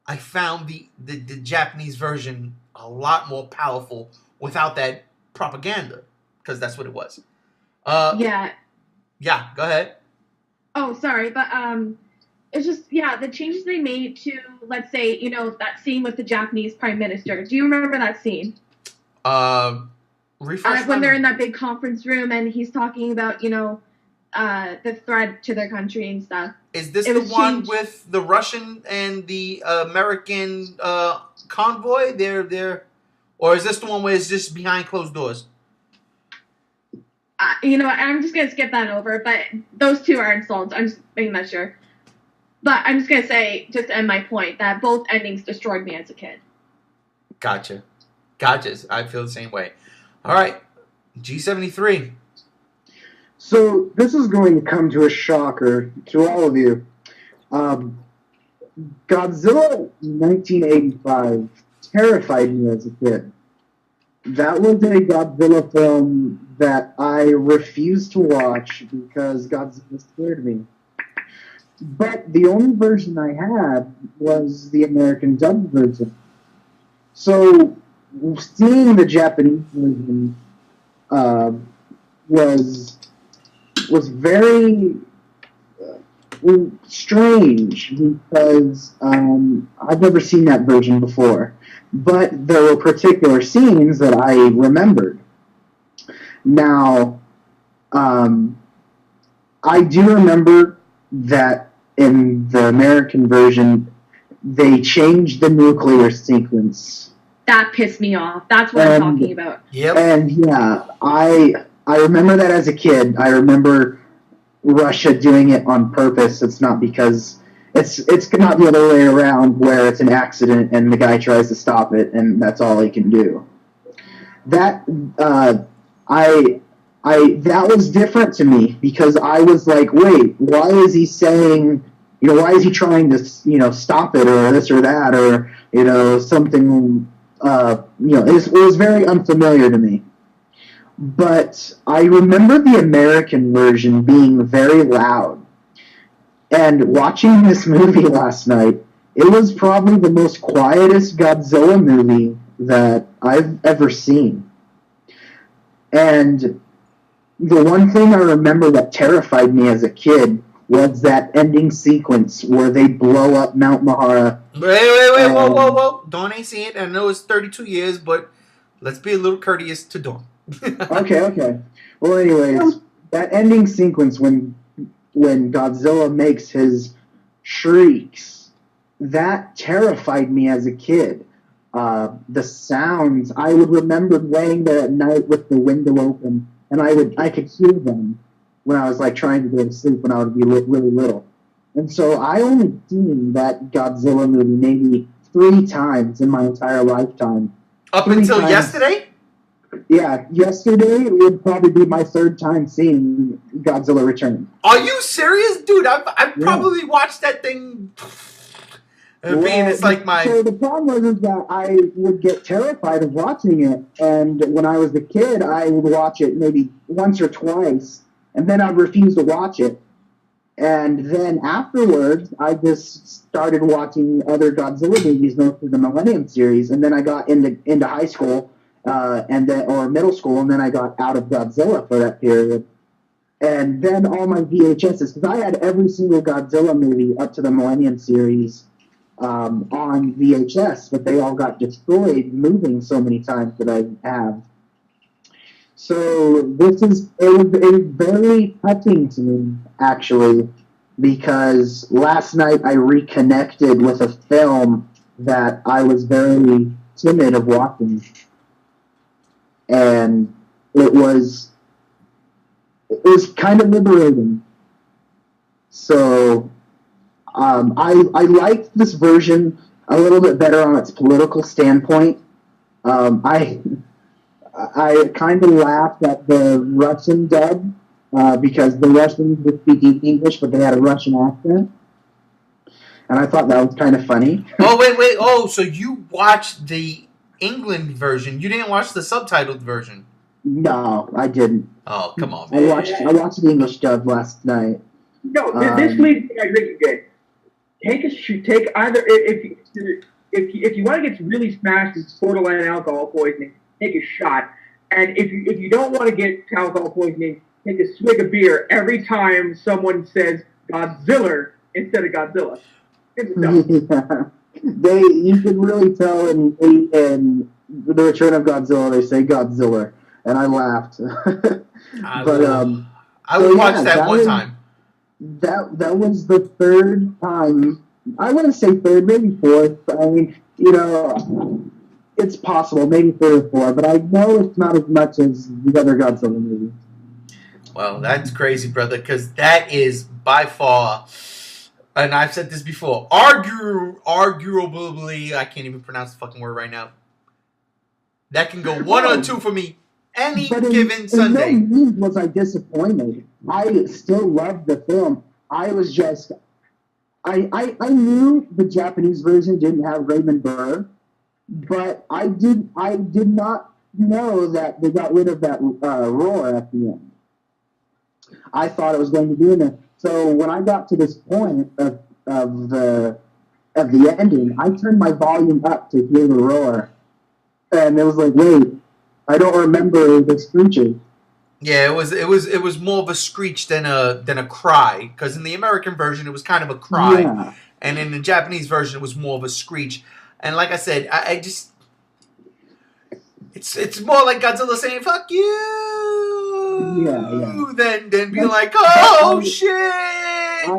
I found the Japanese version a lot more powerful without that propaganda, because that's what it was. Yeah. Yeah, go ahead. Oh, sorry, but it's just the changes they made to, let's say, that scene with the Japanese Prime Minister. Do you remember that scene? When they're in that big conference room and he's talking about the threat to their country and stuff. Is this the one with the Russian and the American convoy? Or is this the one where it's just behind closed doors? I'm just going to skip that over, but those two are insults. I'm just making that sure. But I'm just going to say, just to end my point, that both endings destroyed me as a kid. Gotcha. I feel the same way. All right, G73. So this is going to come to a shocker to all of you. Godzilla 1985 terrified me as a kid. That was a Godzilla film that I refused to watch because Godzilla scared me. But the only version I had was the American dubbed version. So seeing the Japanese version was very strange because I've never seen that version before. But there were particular scenes that I remembered. Now, I do remember that in the American version, they changed the nuclear sequence That pissed me off. That's what I'm talking about. Yep. And yeah, I remember that as a kid. I remember Russia doing it on purpose. It's not because it's not the other way around where it's an accident and the guy tries to stop it and that's all he can do. That that was different to me because I was like, wait, why is he saying, why is he trying to, stop it or this or that or, something, it was very unfamiliar to me. But I remember the American version being very loud. And watching this movie last night, it was probably the most quietest Godzilla movie that I've ever seen. And the one thing I remember that terrified me as a kid was that ending sequence where they blow up Mount Mahara. Wait, whoa. Dawn ain't seen it. I know it's 32 years, but let's be a little courteous to Dawn. Okay. Well, anyways, that ending sequence when Godzilla makes his shrieks, that terrified me as a kid. The sounds, I would remember laying there at night with the window open, and I could hear them when I was like trying to go to sleep when I would be really little. And so I only seen that Godzilla movie maybe 3 times in my entire lifetime. Up until yesterday? Yeah, yesterday would probably be my 3rd time seeing Godzilla Return. Are you serious? Dude, I've probably watched that thing. It's like my... So the problem was that I would get terrified of watching it, and when I was a kid, I would watch it maybe once or twice, and then I'd refuse to watch it. And then afterwards, I just started watching other Godzilla movies, mostly the Millennium series, and then I got into high school, or middle school, and then I got out of Godzilla for that period. And then all my VHSs, because I had every single Godzilla movie up to the Millennium series on VHS, but they all got destroyed moving so many times that I have. So it was very touching to me, actually, because last night I reconnected with a film that I was very timid of watching. And it was kind of liberating. So I liked this version a little bit better on its political standpoint. I kind of laughed at the Russian dub because the Russians were speaking English, but they had a Russian accent. And I thought that was kind of funny. Oh, wait. Oh, so you watched the England version. You didn't watch the subtitled version. No, I didn't. Oh, come on, man. I watched the English dub last night. No, this leads to what I think you did. Take either if you want to get really smashed with borderline alcohol poisoning, take a shot. And if you don't want to get alcohol poisoning, take a swig of beer every time someone says Godzilla instead of Godzilla. Yeah. You can really tell in The Return of Godzilla they say Godzilla, and I laughed. I would watch that one time. That was the 3rd time. I wouldn't say 3rd, maybe 4th. I mean, it's possible, maybe 3rd or 4th, but I know it's not as much as the other Godzilla movies. Well, that's crazy, brother, because that is by far, and I've said this before, arguably, I can't even pronounce the fucking word right now. That can go 1 or 2 for me any given Sunday. In no means was I disappointed. I still loved the film. I was just... I knew the Japanese version didn't have Raymond Burr, but I did not know that they got rid of that roar at the end. I thought it was going to be in there. So when I got to this point of the ending, I turned my volume up to hear the roar, and it was like, wait, I don't remember the screeching. Yeah, it was more of a screech than a cry, because in the American version it was kind of a cry, and in the Japanese version it was more of a screech. And like I said, I just it's more like Godzilla saying "fuck you," than being like, "Oh shit."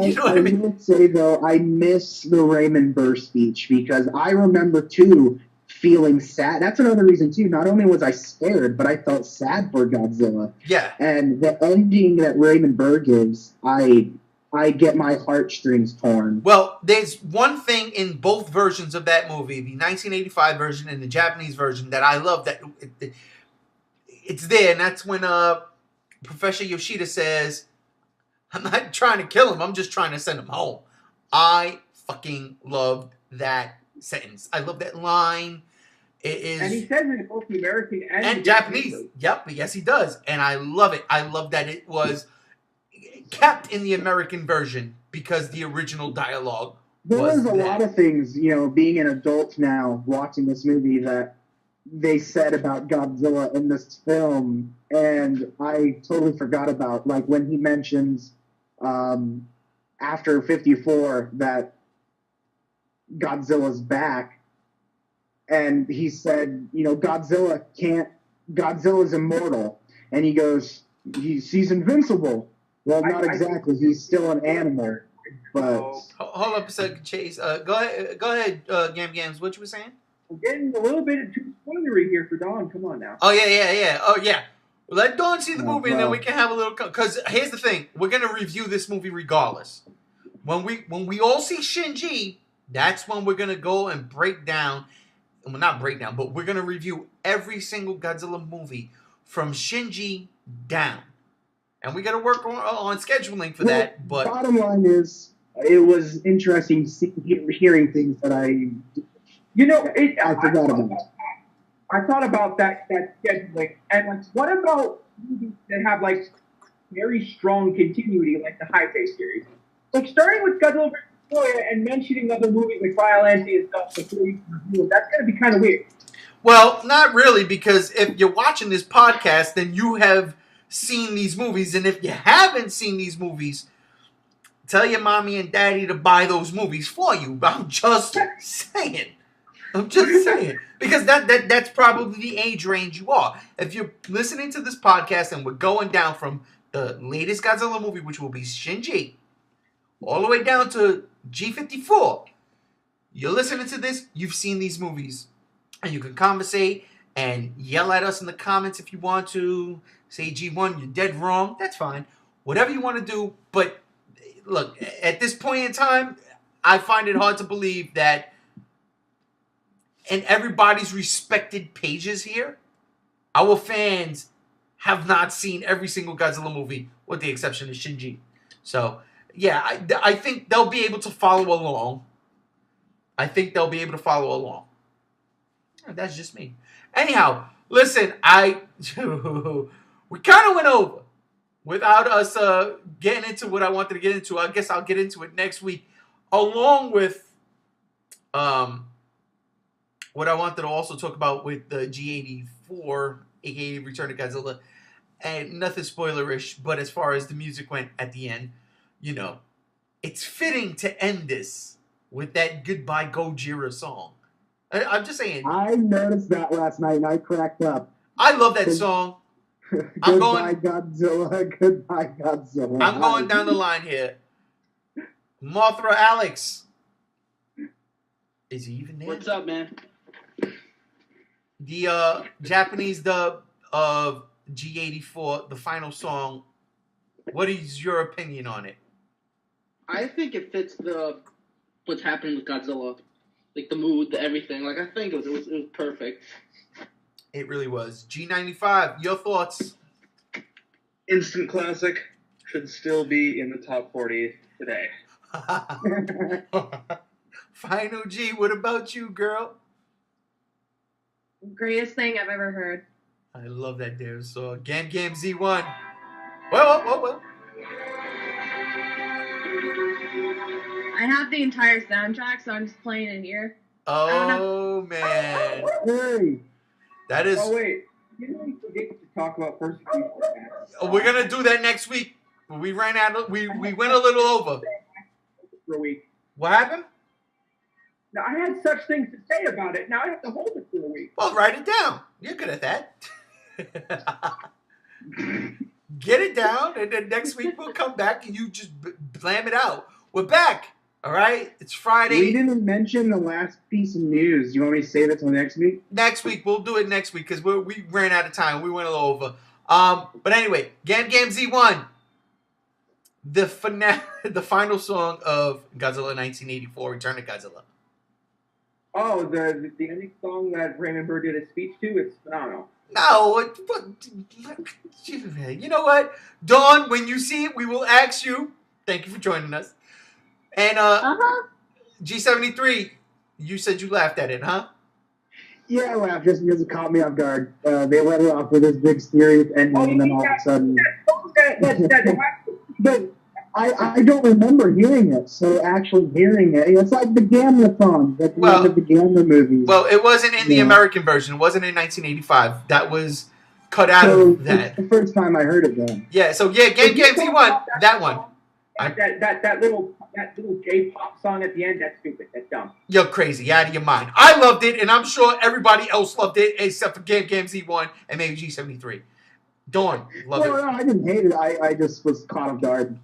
You know what I mean? I would say though, I miss the Raymond Burr speech because I remember too feeling sad. That's another reason too. Not only was I scared, but I felt sad for Godzilla. Yeah. And the ending that Raymond Burr gives, I get my heartstrings torn. Well, there's one thing in both versions of that movie, the 1985 version and the Japanese version, that I love. That it's there, and that's when Professor Yoshida says, "I'm not trying to kill him. I'm just trying to send him home." I fucking loved that sentence. I love that line. It is, And he says it in both the American and the Japanese. Yep, yes, he does, and I love it. I love that it was kept in the American version because the original dialogue There's a that. lot of things, being an adult now, watching this movie, that they said about Godzilla in this film, and I totally forgot about. Like when he mentions after 54 that Godzilla's back, and he said, Godzilla's immortal, and he goes, he's invincible. Well, not exactly. He's still an animal, but Hold up a second, Chase. Go ahead, Gams. What you were saying? We're getting a little bit too spoilery here for Dawn. Come on now. Oh yeah. Oh yeah. Let Dawn see the movie, and then we can have a little. Because here's the thing: we're gonna review this movie regardless. When we all see Shinji, that's when we're gonna go and break down. Well, not break down, but we're gonna review every single Godzilla movie from Shinji down. And we got to work on scheduling for that. But bottom line is, it was interesting hearing things that I forgot about. I thought about that scheduling, and like, what about movies that have like very strong continuity, like the Heisei series? Like starting with Godzilla vs. Godzilla and mentioning other movies like Violence and stuff before you review it, that's going to be kind of weird. Well, not really, because if you're watching this podcast, then you have seen these movies, and if you haven't seen these movies, tell your mommy and daddy to buy those movies for you. I'm just saying, because that's probably the age range you are. If you're listening to this podcast and we're going down from the latest Godzilla movie, which will be Shinji, all the way down to G54, you're listening to this, you've seen these movies, and you can conversate and yell at us in the comments if you want to. Say, G1, you're dead wrong. That's fine. Whatever you want to do. But, look, at this point in time, I find it hard to believe that in everybody's respected pages here, our fans have not seen every single Godzilla movie, with the exception of Shinji. So, yeah, I think they'll be able to follow along. That's just me. Anyhow, listen, we kind of went over without us getting into what I wanted to get into. I guess I'll get into it next week, along with what I wanted to also talk about with the G84, aka Return of Godzilla, and nothing spoilerish. But as far as the music went at the end, it's fitting to end this with that "Goodbye Gojira" song. I'm just saying. I noticed that last night and I cracked up. I love that song. Goodbye, Godzilla. Goodbye, Godzilla. I'm going down the line here. Mothra Alex. Is he even there? What's up, man? The Japanese dub of G84, the final song. What is your opinion on it? I think it fits what's happening with Godzilla, like the mood, the everything. Like I think it was perfect. It really was. G95, your thoughts? Instant classic. Should still be in the top 40 today. Final G, what about you, girl? Greatest thing I've ever heard. I love that damn song. Gam Z1. Whoa. I have the entire soundtrack, so I'm just playing it here. Oh, man. Hey. That is... Oh, wait. Didn't we forget to talk about persecution? We're going to do that next week. We ran out. We went a little over. For a week. What happened? Now, I had such things to say about it. Now I have to hold it for a week. Well, write it down. You're good at that. Get it down, and then next week we'll come back and you just blam it out. We're back. All right? It's We Friday. didn't mention the last piece of news. You want me to save it till next week? Next week. We'll do it next week because we ran out of time. We went a little over. But anyway, Gam Gam Z1. The final song of Godzilla 1984, Return of Godzilla. Oh, the ending song that Raymond Burr did a speech to, it's phenomenal. No, you know what? Dawn, when you see it, we will ask you. Thank you for joining us. And G73, you said you laughed at it, huh? Yeah, I laughed just because it caught me off guard. They let it off with this big serious ending, and then all of a sudden. But I don't remember hearing it, so actually hearing it, it's like the Gamma song at the end of the Gamma movies. Well, it wasn't in the American version. It wasn't in 1985. That was cut out of that. It's the first time I heard it then. Yeah, so yeah, Game Z1, that one. That little J-pop song at the end, that's stupid. That's dumb. You're crazy. You're out of your mind. I loved it, and I'm sure everybody else loved it except for Game Z1 and maybe G73. Dawn, love it. No, I didn't hate it. I just was caught off guard.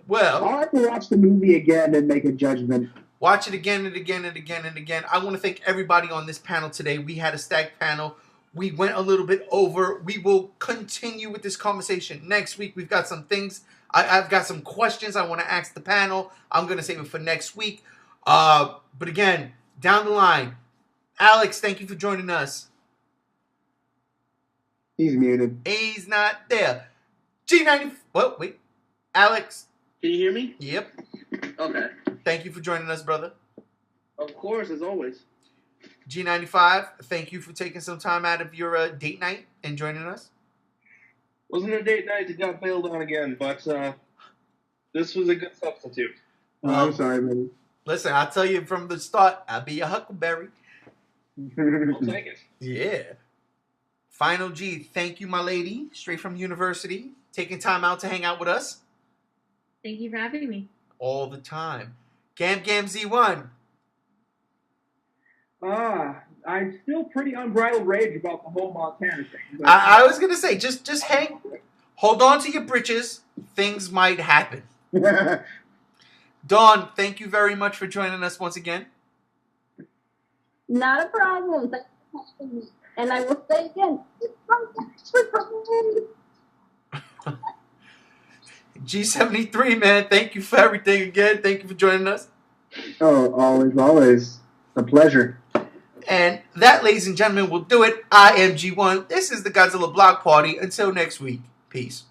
Well, I'll have to watch the movie again and make a judgment. Watch it again and again and again and again. I want to thank everybody on this panel today. We had a stacked panel. We went a little bit over. We will continue with this conversation next week. We've got some things. I've got some questions I want to ask the panel. I'm going to save it for next week. But again, down the line, Alex, thank you for joining us. He's muted. He's not there. G90. Well, wait. Alex. Can you hear me? Yep. Okay. Thank you for joining us, brother. Of course, as always. G95, thank you for taking some time out of your date night and joining us. Wasn't a date night, it got bailed on again, but this was a good substitute. I'm sorry, man. Listen, I'll tell you from the start, I'll be a huckleberry. I'll take it. Yeah. Final G, thank you, my lady, straight from university, taking time out to hang out with us. Thank you for having me. All the time. Gam Gam Z1. I'm still pretty unbridled rage about the whole Montana thing. I was going to say, just hang, hold on to your britches. Things might happen. Dawn, thank you very much for joining us once again. Not a problem. Thanks for having me. And I will say again, G73, man, thank you for everything again. Thank you for joining us. Oh, always. A pleasure. And that, ladies and gentlemen, will do it. I am G1. This is the Godzilla Block Party. Until next week, peace.